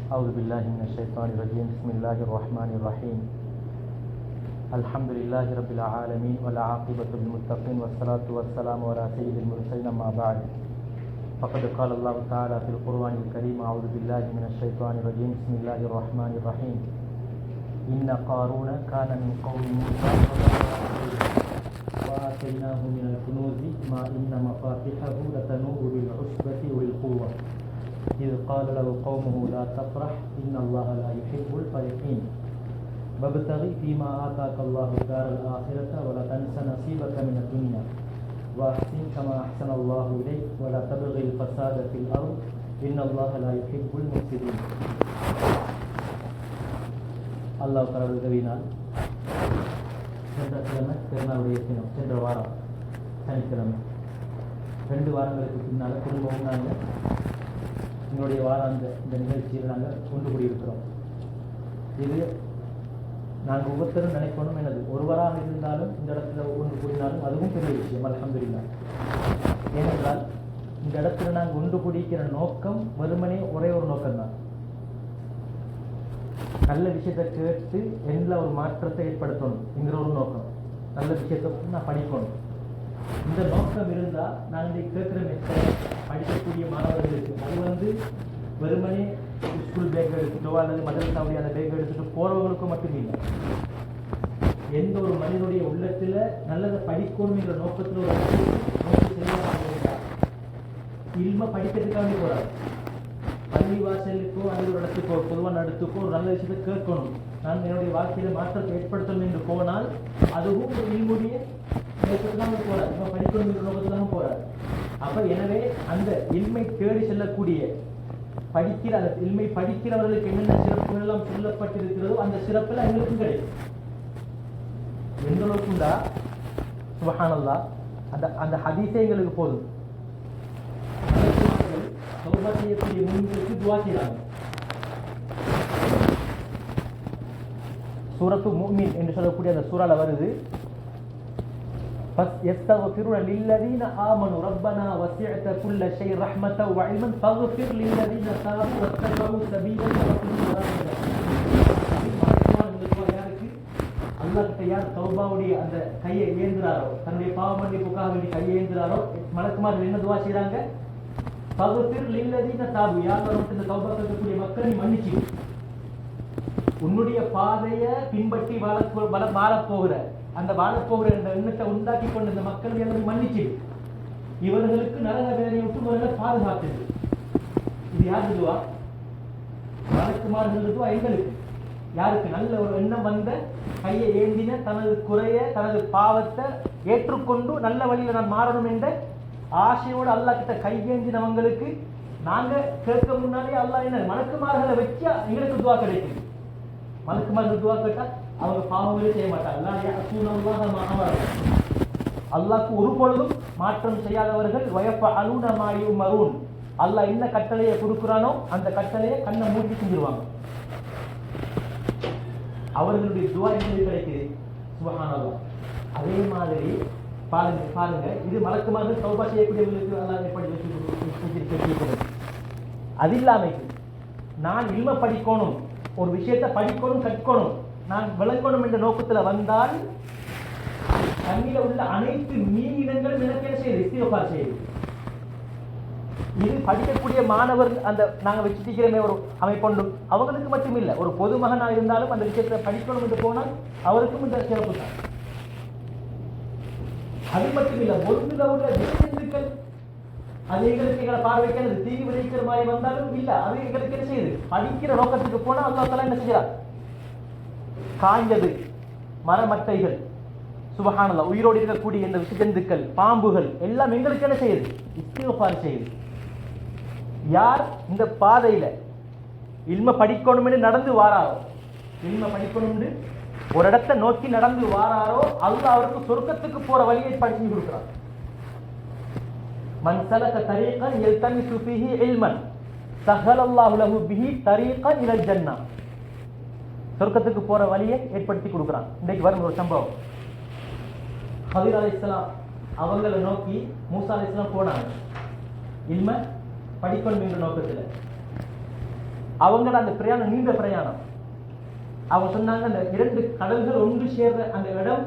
أعوذ بالله من الشيطان الرجيم. بسم الله الرحمن الرحيم. الحمد لله رب العالمين والعاقبة للمتقين والصلاة والسلام على سيد المرسلين. أما بعد، فقد قال الله تعالى في القرآن الكريم: أعوذ بالله من الشيطان الرجيم. بسم الله الرحمن الرحيم. إن قارون كان من قوم موسى وآتيناه من الكنوز ما إن مفاتحه لتنوء بالعصبة والقوة إذ قال له قومه لا تفرح إن الله لا يحب الفرحين وابتغ فيما آتاك الله الدار الآخرة ولا تنس نصيبك من الدنيا وأحسن كما أحسن الله إليك ولا تبغي الفساد في الأرض إن الله لا يحب المفسدين. அல்லாஹ் தஆலா உதவினால் சென்ற கிழமை பெருநாளுடைய தினம், சென்ற வாரம் சனிக்கிழமை, 2 வாரங்களுக்கு பின்னால் திரும்பவும் நாங்கள் எங்களுடைய வாராந்த இந்த நிகழ்ச்சியில் நாங்கள் கொண்டு கூடியிருக்கிறோம். இது நாங்கள் ஒவ்வொருத்தரும் நினைக்கணும், எனது ஒருவராக இருந்தாலும் இந்த இடத்துல ஒன்று கூடினாலும் அதுவும் பெரிய விஷயம், அல்ஹம்துலில்லாஹ். ஏனென்றால் இந்த இடத்துல நாங்கள் ஒன்று கூடிக்கிற நோக்கம் வெறுமனே ஒரே ஒரு நோக்கம்தான். நல்ல விஷயத்தை கேட்டு எந்த ஒரு மாற்றத்தை ஏற்படுத்தணும் என்கிற ஒரு நோக்கம். நல்ல விஷயத்தை நான் படிக்கணும், இந்த நோக்கம் இருந்தால் நான் இன்றைக்கு கேட்குற படிக்கக்கூடிய மாணவர்களுக்கு அது வெறுமனே ஸ்கூல் பேக் எடுத்துட்டோ அல்லது மதரசாவுடைய அந்த பேக் எடுத்துட்டு போகிறவங்களுக்கும் மட்டும் இல்லை. எந்த ஒரு மனிதனுடைய உள்ளத்தில் நல்லதை படிக்கணுங்கிற நோக்கத்தில் ஒரு நோக்கி செய்ய இல்ம படிக்கிறதுக்காக போகிறார். பள்ளி வாசலுக்கோ அல்லது ஒரு இடத்துக்கோ பொதுவான இடத்துக்கோ ஒரு நல்ல விஷயத்தை கேட்கணும், நான் என்னுடைய வாழ்க்கையில மாற்றத்தை ஏற்படுத்தணும் என்று போனால் அதுவும் ஒரு இல்முடைய நோக்கத்துதான் போறார், நம்ம படிக்கணும் என்ற நோக்கத்துதான் போறார். அப்ப எனவே அந்த இல்மை தேடி செல்லக்கூடிய படிக்கிற அந்த இல்மை படிக்கிறவர்களுக்கு என்னென்ன சிறப்புகள் எல்லாம் சொல்லப்பட்டிருக்கிறதோ அந்த சிறப்புல எங்களுக்கும் கிடைக்கும். எந்த அளவுக்குண்டா சுப்ஹானல்லாஹ், அந்த அந்த ஹதீஸே எங்களுக்கு போதும். தௌபா செய்யக்கூடிய முன்களுக்கு துஆ செய்றாங்க. சூரத்து முஃமின் என்று சொல்லக்கூடிய அந்த சூறால வருது, فَيَسْتَغْفِرُونَ لِلَّذِينَ آمَنُوا رَبَّنَا وَسِعْتَ كُلَّ شَيْءٍ رَحْمَةً وَعِلْمًا فَاغْفِرْ لِلَّذِينَ تَابُوا وَاتَّبَعُوا سَبِيلَكَ وَقِهِمْ عَذَابَ அல்லாஹ் கிட்ட யார் தௌபாவுடைய அந்த கையை ஏந்துறாரோ, தன்னுடைய பாவ மன்னிப்புக்காக வேண்டி கையை ஏந்துறாரோ, மலக்குமார்கள் என்ன துஆ செய்றாங்க? ஃபக்ஃபிர் லில்லதீன தாபு, யாரும் இந்த தௌபா செய்யக்கூடிய மக்களை மன்னிச்சு உன்னுடைய பாதையை பின்பற்றி வாழப்போகிற அந்த வாழப்போகிற இந்த எண்ணத்தை உண்டாக்கி கொண்ட இந்த மக்கள் எல்லாரும் மன்னிச்சு இவர்களுக்கு நரக வேதனை விட்டு இவர்களை பாதுகாத்தது. இது யாருக்கு துவா? மலக்குமார்கள் துவா எங்களுக்கு. யாருக்கு? நல்ல ஒரு எண்ணம் வந்த, கையை ஏந்தின, தனது குறைய தனது பாவத்தை ஏற்றுக்கொண்டு நல்ல வழியில நான் மாறணும் என்ற ஆசையோடு அல்லாஹ் கிட்ட கையேந்தினவங்களுக்கு நாங்க கேட்க முன்னாலே அல்லாஹ் என்ன மலக்குமார்களை வச்சா எங்களுக்கு துவா கிடைக்கும். மலக்குமார்கள் துவா கேட்டா அவங்க பாவங்களே செய்ய மாட்டாங்க. அல்லாஹ்க்கு ஒரு பொழுதும் மாற்றம் செய்யாதவர்கள். வயஃபஅலூன மா யுமரூன், அல்லாஹ் என்ன கட்டளையை கொடுக்குறானோ அந்த கட்டளையை கண்ணை மூடி செஞ்சிருவாங்க. அவர்களுடைய துவா எங்களுக்கு கிடைக்குது. சுப்ஹானல்லாஹ். அதே மாதிரி பாருங்க, இது மலக்குமார்கள் தௌபா செய்யக்கூடியவர்களுக்கு அல்லாஹ் எப்படி வச்சிருக்கிறது. அது இல்லாம நான் இல்ம படிக்கணும், ஒரு விஷயத்தை படிக்கணும், கற்கணும், நான் விளங்கணும் என்ற நோக்கத்துல வந்தால் தண்ணில உள்ள அனைத்து மீனிடங்களும் எனக்கு என்ன செய்யுது? இஸ்திக்ஃபார் செய்யுது. இது படிக்கக்கூடிய மாணவர் அந்த நாங்க வச்சுக்கிறமே ஒரு அமைப்பொண்டு அவங்களுக்கு மட்டும் இல்லை, ஒரு பொதுமகனா இருந்தாலும் அந்த விஷயத்தை படிக்கணும் என்று போனால் அவருக்கும் இந்த சிறப்பு தான். அது மட்டும் இல்லை, ஒன்றுல உள்ள விஷயங்கள் அது எங்களுக்கு எங்களை பார்வைக்கு தீ விளைக்கிற மாதிரி வந்தாலும் இல்ல, அது எங்களுக்கு என்ன செய்யுது? படிக்கிற நோக்கத்துக்கு போனா அல்லாஹ் தஆலா என்ன செய்யறார்? காய்ந்தது மரமட்டைகள், சுப்ஹானல்லாஹ், உயிரோடு இருக்கக்கூடிய இந்த விஷஜந்துக்கள், பாம்புகள் எல்லாம் எங்களுக்கு என்ன செய்யுது? இஸ்திக்ஃபார் செய்யுது. யார் இந்த பாதையில இல்ம படிக்கணும் என்று நடந்து வாராரோ, இல்ம படிக்கணும் என்று ஒரு இடத்தை நோக்கி நடந்து வாராரோ அல்லாஹ் அவருக்கு சொர்க்கத்துக்கு போற வழியை படிச்சு கொடுக்கிறார். மன் சலக தரீகன் யல்தமிசு ஃபீஹி இல்மன் சஹலல்லாஹு லஹு பிஹி தரீகன் இலல் ஜன்னah, சொர்க்கத்துக்கு போற வழியை ஏற்படுத்தி கொடுக்கிறான். இன்னைக்கு வரும் ஒரு சம்பவம், ஹதீர் அலைஹிஸ்ஸலாம் அவங்களை நோக்கி மூசா அலைஹிஸ்ஸலாம் போனாங்க இல்ம படிக்கணும் என்ற நோக்கத்தில். அவங்களோட அந்த பிரயாணம் நீண்ட பிரயாணம். அவங்க சொன்னாங்க அந்த 2 கடல்கள் ஒன்று சேர்ற அந்த இடம்,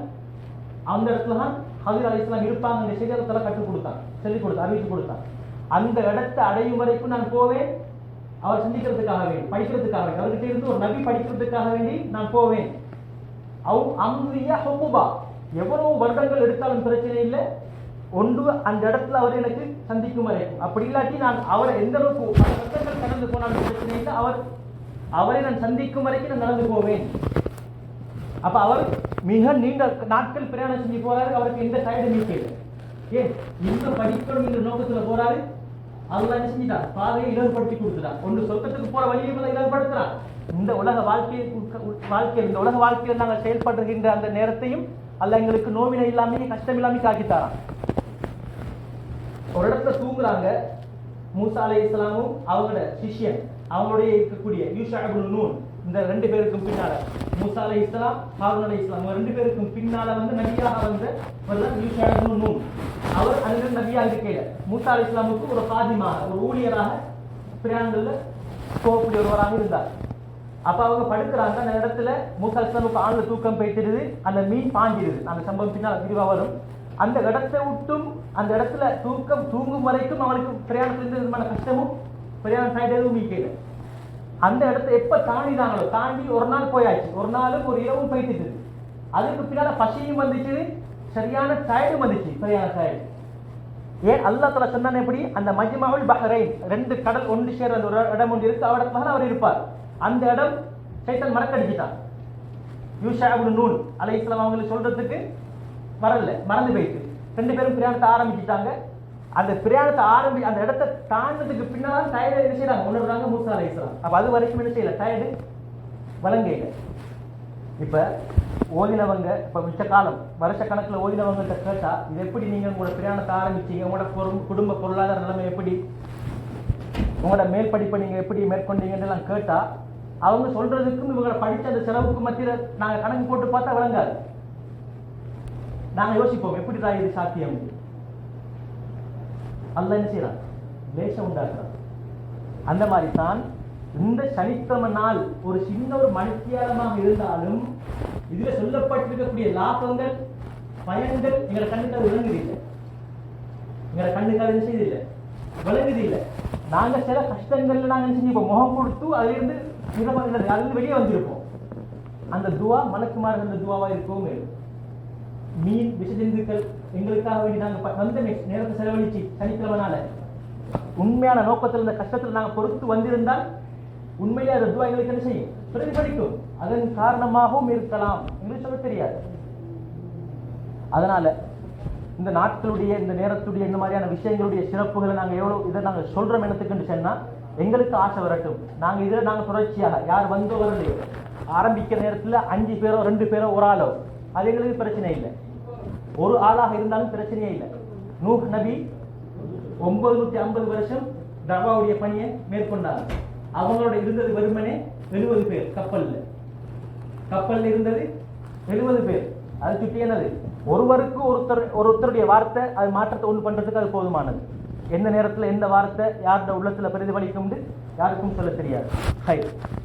அந்த இடத்துல தான் ஹதீர் அலைஹிஸ்ஸலாம் இருப்பாங்க. அந்த ஷஜரத்தெல்லாம் கற்றுக் கொடுத்தான், சொல்லிக் கொடுத்தான், அறிவித்து கொடுத்தான். அந்த இடத்தை அடையும் வரைக்கும் நான் போவேன், அவர் சந்திக்கிறதுக்காக வேண்டி, படிக்கிறதுக்காக வேண்டி, அவர்கிட்ட இருந்து ஒரு நபி படிக்கிறதுக்காக வேண்டி நான் போவேன். எவ்வளவு வருடங்கள் எடுத்தாலும் பிரச்சனை இல்லை, ஒன்று அந்த இடத்துல அவர் எனக்கு சந்திக்கும் வரைக்கும். அப்படி இல்லாட்டி நான் அவரை எந்த அளவுக்கு வருடங்கள் கடந்து போனாலும் பிரச்சனை இல்லை, அவரை நான் சந்திக்கும் வரைக்கும் நான் நடந்து போவேன். அப்ப அவர் மிக நீண்ட நாட்கள் பிரயாணம் செஞ்சு போறாரு, அவருக்கு எந்த சைடு நீக்கல. ஏன் இந்த படிக்கணும் என்ற நோக்கத்துல போறாரு. அல்லாஹ் என்ன செஞ்சிட்டான், பாதையை இலகுபடுத்தி கொடுத்துட்டான். ஒன்று சொர்க்கத்துக்கு போற வழியை இலகுபடுத்துறான். இந்த உலக வாழ்க்கையில் இந்த உலக வாழ்க்கையில் நாங்கள் செயல்படுகின்ற அந்த நேரத்தையும் அல்லாஹ் எங்களுக்கு நோவினை இல்லாம கஷ்டம் இல்லாம காட்டித்தாரான். ஒரு இடத்துல தூங்குறாங்க. மூசா அலைஹிஸ்ஸலாமும் அவங்களோட சிஷ்யன், அவங்களுடைய இருக்கக்கூடிய யூஷா இப்னு நூன், இந்த 2 பேருக்கும் பின்னால மூசா அலைஹிஸ்ஸலாம், ஹாரூன் அலைஹிஸ்ஸலாம், 2 பேருக்கும் பின்னால வந்து நபியாக வந்த யூஷா இப்னு நூன். அவர் அந்த நபியாக இருக்கையில மூசா அலைஹிஸ்ஸலாமுக்கு ஒரு காதிமாக, ஒரு ஊழியராக பிரயாணங்கள்ல போகக்கூடிய ஒருவராக இருந்தார். அப்ப அவங்க படுக்கிறாங்க. அந்த இடத்துல மூசா அலைஹிஸ்ஸலாமுக்கு ஆழ்ந்த தூக்கம் போயிட்டுருது, அந்த மீன் பாஞ்சிருது. அந்த சம்பவம் பின்னால் விரிவா வரும். அந்த இடத்தை விட்டும் அந்த இடத்துல தூங்கும் வரைக்கும் அவனுக்கு பிரயாணத்திலிருந்து விதமான கஷ்டமும் பிரயாணம் சைடு எதுவும் மீக்கல. அந்த இடத்தை எப்ப தாண்டினாங்களோ, தாண்டி ஒரு நாள் போயாச்சு, ஒரு நாளும் ஒரு இரவும் போயிட்டு. அதுக்கு பின்னால பசியும் வந்துச்சு, சரியான டயர்டும் வந்துச்சு, சரியான டயர்டு. ஏன் அல்லாஹ் தஆலா சொன்னானே எப்படி, அந்த மஜ்மஉல் பஹ்ரைன் 2 கடல் ஒன்று சேர அந்த ஒரு இடம் ஒன்று இருக்கு, அவடத்துல அவர் இருப்பார். அந்த இடம் சைத்தான் மறக்கடிச்சிட்டான். யூஷா இப்னு நூன் அலைஹிஸ்ஸலாம் அவங்களுக்கு சொல்றதுக்கு வரல, மறந்து போயிட்டு 2 பேரும் பிரயாணத்தை ஆரம்பிச்சுட்டாங்க. அந்த பிரயாணத்தை அந்த இடத்தை தாண்டதுக்கு பின்னால் டயர்டு என்ன செய்யறாங்க, உணர்றாங்க மூசா அலைஹிஸ்ஸலாம். அப்ப அது வரைக்கும் என்ன செய்யல, டயர்டு வழங்கையில. இப்ப ஓதினவங்க, இப்ப மிச்ச காலம் வருஷ கணக்குல ஓதினவங்க கேட்டா, இது எப்படி நீங்க உங்களோட பிரயாணத்தை ஆரம்பிச்சீங்க, உங்களோட குடும்ப பொருளாதார நிலைமை எப்படி, உங்களோட மேல் படிப்பை நீங்க எப்படி மேற்கொண்டீங்கன்னு எல்லாம் கேட்டா, அவங்க சொல்றதுக்கும் இவங்களை படிச்ச அந்த செலவுக்கு மத்தியில நாங்க கணக்கு போட்டு பார்த்தா விளங்காது. நாங்க யோசிப்போம் எப்படி தான் இது சாத்தியம். அல்லாஹ் என்ன செய்யறான், லேசம் உண்டாக்குறான். அந்த மாதிரி தான் இந்த சனிக்கிழமை நாள் ஒரு சின்ன ஒரு மணித்தியாலமாக இருந்தாலும் இதுல சொல்லப்பட்டிருக்கக்கூடிய லாபங்கள், பயன்கள் எங்களை கண்ணுக்காக விளங்குது இல்லை, எங்களை கண்ணுக்காக என்ன செய்யுது இல்லை, விளங்குது இல்லை. நாங்க சில கஷ்டங்கள்ல நாங்க என்ன செஞ்சிருப்போம், முகம் கொடுத்து அதிலிருந்து அதிலிருந்து வெளியே வந்திருப்போம். அந்த துவா மலக்குமார்கள் அந்த துவாவா இருக்கவும் மேலும் மீன் விஷஜந்துக்கள் எங்களுக்காக வேண்டி நாங்க வந்த நேரத்தை செலவழிச்சு சனிக்கிழமைனால உண்மையான நோக்கத்தில் இந்த கஷ்டத்தில் நாங்க பொறுத்து வந்திருந்தால் உண்மையிலே அந்த துவா எங்களுக்கு என்ன செய்யும், பிரதிபலிக்கும். அதன் காரணமாகவும் இருக்கலாம், எங்களுக்கு சொல்ல தெரியாது. அதனால இந்த நாட்களுடைய இந்த நேரத்துடைய இந்த மாதிரியான விஷயங்களுடைய சிறப்புகளை நாங்க எவ்வளவு இதை நாங்க சொல்றோம் என்னத்துக்குன்னு சொன்னா, எங்களுக்கு ஆசை வரட்டும். நாங்க இதில் நாங்க தொடர்ச்சியாக யார் வந்தோ வரலையோ, ஆரம்பிக்கிற நேரத்துல 5 பேரோ 2 பேரோ ஒரு ஆளோ, அது எங்களுக்கு பிரச்சனை இல்லை. ஒரு ஆளாக இருந்தாலும் பிரச்சனையே இல்லை. நூஹ் நபி 950 வருஷம் தர்வாவுடைய பணியை மேற்கொண்டார். அவங்களோட இருந்தது வெறுமனே 70 பேர். கப்பல்ல இருந்தது 70 பேர். அது சுற்றி என்னது, ஒருவருக்கு ஒருத்தருடைய வார்த்தை அது மாற்றத்தை ஒன்று பண்றதுக்கு அது போதுமானது. எந்த நேரத்துல எந்த வார்த்தை யாரோட உள்ளத்துல பிரதிபலிக்கும் யாருக்கும் சொல்ல தெரியாது.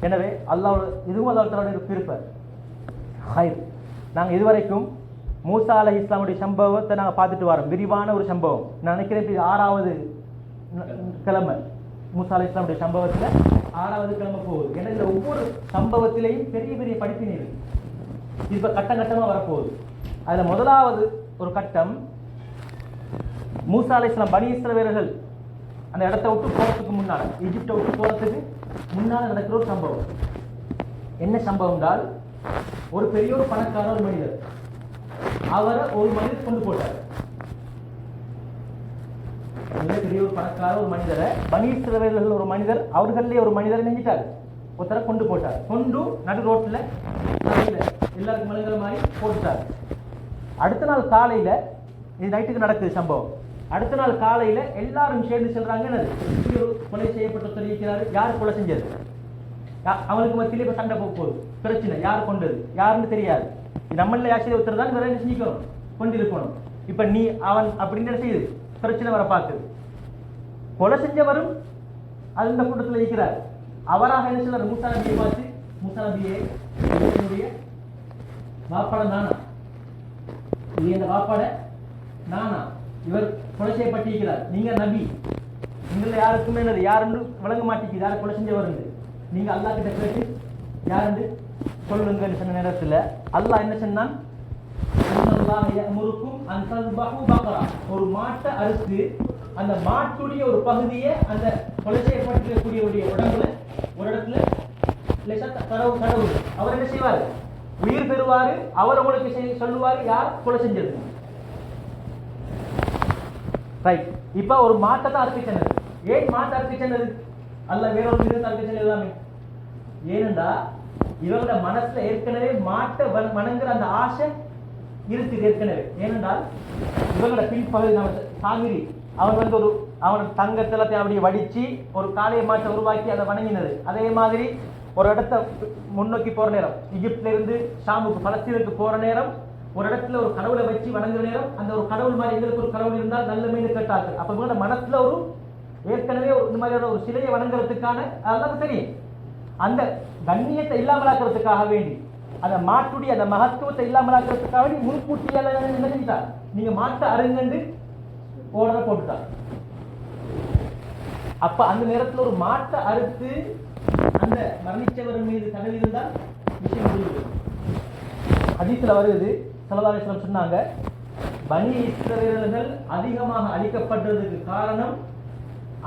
எனவே அல்லாஹ் இதுவும் அல்லாஹ்வுடைய விருப்பம். நாங்க இதுவரைக்கும் மூசா அலைஹிஸ்ஸலாமுடைய சம்பவத்தை நாங்க பார்த்துட்டு வரோம், விரிவான ஒரு சம்பவம். நான் நினைக்கிறேன் இது 6வது கிழமை மூசா அலைஹிஸ்ஸலாமுடைய சம்பவத்துல 6வது கிழமை போகுது. ஏன்னா இதுல ஒவ்வொரு சம்பவத்திலையும் பெரிய பெரிய படிப்பினை இருக்கு. இப்ப கட்டம் கட்டமா வரப்போகுது. அதுல முதலாவது ஒரு கட்டம், மூசா அலைஹிஸ்ஸலாம் பனி இஸ்ரவேலர்கள் அந்த இடத்தை விட்டு போறதுக்கு முன்னால, ஈஜிப்டை விட்டு போறதுக்கு முன்னால நடக்கிற ஒரு சம்பவம். என்ன சம்பவம் என்றால், ஒரு பெரிய ஒரு பணக்கார ஒரு மனிதர், அவரை ஒரு மனிதர் கொண்டு போட்டார். பெரிய ஒரு பணக்கார ஒரு மனிதரை பனி இஸ்ரவேலர்கள் ஒரு மனிதர், அவர்களே ஒரு மனிதரை நினைச்சிட்டார், ஒருத்தரை கொண்டு போட்டார். கொண்டு நடு ரோட்ல எல்லாருக்கும் மலங்கிற மாதிரி போட்டுட்டார். அடுத்த நாள் காலையில, இது நைட்டுக்கு நடக்குது சம்பவம். அடுத்த நாள் காலையில எல்லாரும் சேர்ந்து சொல்றாங்க, கொலை செய்யப்பட்ட தெரிவிக்கிறாரு, யார் கொலை செஞ்சது, அவனுக்கு மத்தியில இப்ப சண்டை போகுது, பிரச்சனை, யார் கொண்டது யாருன்னு தெரியாது. நம்மள ஆசிரியர் ஒருத்தர் தான் வேற என்ன செஞ்சுக்கணும், கொண்டிருக்கணும். இப்ப நீ அவன் அப்படின்னு செய்யுது, பிரச்சனை வர பார்க்குது. கொலை செஞ்சவரும் அது இந்த கூட்டத்தில் இருக்கிறார், அவராக என்ன சொல்றாரு மூசா நபியை பார்த்து, மூசா நபியே என்னுடைய வாப்பாட நானா, இது என் வாப்பாட நானா, இவர் கொலை செய்யப்பட்டிருக்கிறார், நீங்க நபி, நீங்கள யாருக்குமே என்னது யாருன்னு விளங்க மாட்டேங்குது, யாரை கொலை செஞ்சவர் நீங்க அல்லாஹ் கிட்ட கேட்டு யாருன்னு சொல்லுங்கன்னு சொன்ன நேரத்தில் அல்லாஹ் என்ன சொன்னான், ஒரு மாட்டை அறுத்து அந்த மாட்டுடைய ஒரு பகுதியை அந்த கொலை செய்யப்பட்டிருக்கக்கூடிய உடம்புல ஒரு இடத்துல கடவுள் அவர் என்ன செய்வாரு, உயிர் பெறுவாரு, அவர் உங்களுக்கு சொல்லுவாரு யார் கொலை செஞ்சது. ரைட். இப்ப ஒரு மாட்டை தான் அறுக்க சொன்னது. ஏன் மாட்டை அறுக்க சொன்னது? அல்ல வேறொரு விதத்தை அறுக்க சொன்னது எல்லாமே. ஏனென்றா இவங்களோட மனசுல ஏற்கனவே மாட்டை வணங்குற அந்த ஆசை இருக்குது ஏற்கனவே. ஏனென்றால் இவங்களோட பின்பகுதி நம்ம சாகிரி அவன் ஒரு அவன் தங்கத்தலத்தை அப்படி வடிச்சு ஒரு காளைய மாட்டை உருவாக்கி அதை வணங்கினது. அதே மாதிரி ஒரு இடத்த முன்னோக்கி போற நேரம், எகிப்துல இருந்து ஷாமுக்கு பலஸ்தீனுக்கு போற நேரம் ஒரு இடத்துல ஒரு கடவுளை வச்சு வணங்குற நேரம் அந்த ஒரு கடவுள் மாதிரி எங்களுக்கு ஒரு கடவுள் இருந்தால் நல்ல மீன் கேட்டார்கள். அப்ப இவங்க மனசுல ஒரு ஏற்கனவே இந்த மாதிரியான ஒரு சிலையை வணங்குறதுக்கான அதெல்லாம் தெரியும். அந்த கண்ணியத்தை இல்லாமலாக்குறதுக்காக வேண்டி, அந்த மாட்டுடைய அந்த மகத்துவத்தை இல்லாமலாக்குறதுக்காக வேண்டி முன்கூட்டியால என்ன செஞ்சார், நீங்க மாட்டை அருங்கண்டு ஓடரை போட்டுட்டார். அப்ப அந்த நேரத்தில் ஒரு மாட்டை அறுத்து அந்த மரணிச்சவர் மீது தடவி இருந்தால் விஷயம் முடிவு. ஹதீஸ்ல வருது, ஸல்லல்லாஹு அலைஹி வஸல்லம் சொன்னாங்க, பனி இஸ்ரவேலர்கள் அதிகமாக அழிக்கப்பட்டதுக்கு காரணம்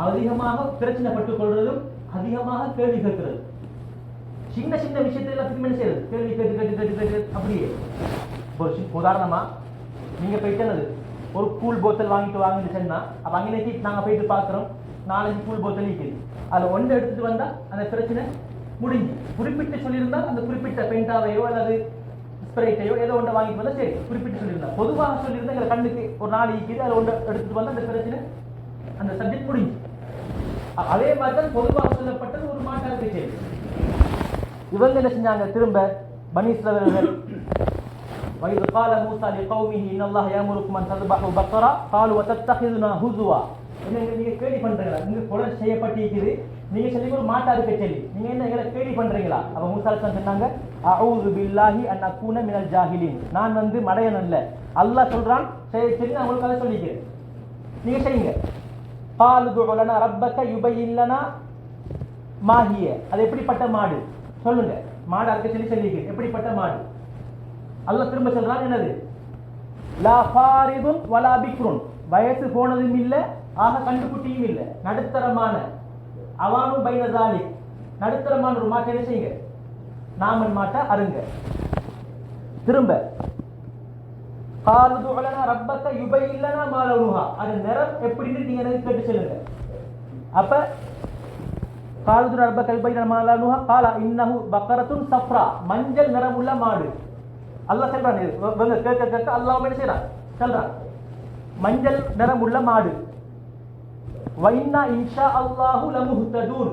அதிகமாக பிரச்சனைப்பட்டுக் கொள்வதும் அதிகமாக கேள்வி கேட்கிறது. சின்ன சின்ன விஷயத்தை எல்லாத்துக்கும் என்ன செய்யறது, கேள்வி கேட்டு கேட்டு கேட்டு கேட்டு அப்படியே. ஒரு உதாரணமா நீங்க போயிட்டு ஒரு கூல் போத்தல் வாங்கிட்டு வாங்கிட்டு சொன்னா, அப்ப அங்கே நாங்க போயிட்டு பாக்குறோம் 4-5 கூல் போத்தல் இருக்குது, அதுல ஒன்று எடுத்துட்டு வந்தா அந்த பிரச்சனை முடிஞ்சு. குறிப்பிட்டு சொல்லியிருந்தா அந்த குறிப்பிட்ட பெயிண்டாவையோ அல்லது ஸ்ப்ரைட்டையோ ஏதோ ஒன்றை வாங்கிட்டு வந்தா சரி, குறிப்பிட்டு சொல்லியிருந்தா. பொதுவாக சொல்லியிருந்தா எங்களை கண்ணுக்கு ஒரு 4 இருக்குது, அதை ஒன்று எடுத்துட்டு வந்தா அந்த பிரச்சனை அந்த சப்ஜெக்ட் முடிஞ்சு. அதே மாதிரி தான் பொதுவாக சொல்லப்பட்டது ஒரு மாட்டாருக்கு சரி. இவங்க என்ன செஞ்சாங்க, திரும்ப பனி இஸ்ரவேலர்கள் وَإِذْ قَالَ مُوسَى لِقَوْمِهِ إِنَّ اللَّهَ يَأْمُرُكُمْ أَنْ تَذْبَحُوا بَقَرَةً قَالُوا أَتَتَّخِذُنَا هُزُوًا. நீங்க கேலி பண்றீங்களா, நீங்க கொலை செய்யப்பட்டிருக்குது, நீங்க சொல்லி ஒரு மாட்டா இருக்க சொல்லி நீங்க என்ன எங்களை கேலி பண்றீங்களா? அப்ப மூசா சொன்னாங்க, அஊது பில்லாஹி அன் அகூன மினல் ஜாஹிலின், நான் மடையன் அல்ல. அல்லாஹ் சொல்றான் சரி, நான் உங்களுக்கு அதை சொல்லிக்கிறேன், நீங்க செய்யுங்க. قَالُوا ادْعُ لَنَا رَبَّكَ يُبَيِّن لَنَا مَا هِيَ, அது எப்படிப்பட்ட மாடு சொல்லுங்க. மாடு அறுக்க சொல்லிக்கிறேன், எப்படிப்பட்ட மாடு? அல்லாஹ் திரும்ப சொல்றான், என்னது, லா ஃபாரிதுன் வலா பிக்ருன், வயசு போனதும் இல்ல, ஆக கண்டுகுட்டியும் இல்ல, நடுத்தரமான அவானும் பைனதாலி, நடுத்தரமான ஒரு மாட்டை என்ன செய்யுங்க, நாமன் மாட்டை அருங்க. திரும்ப காலுது உலனா ரப்பக்க யுபையில்லனா மாலவுஹா, அது நிறம் எப்படின்னு நீங்க எனக்கு கேட்டு சொல்லுங்க. அப்ப காலுது ரப்பக்க யுபையில்லனா மாலவுஹா கால இன்னஹு பக்கரத்துன் சஃப்ரா, மஞ்சள் நிறம் உள்ள மாடு. அல்லாஹ் சொல்றான், இவங்க கேட்க கேட்க அல்லாஹ் என்ன செய்றான் சொல்றான், மஞ்சள் நிறம் உள்ள மாடு. வைன்னா இன்ஷா அல்லாஹு லமுஹ்ததூன்.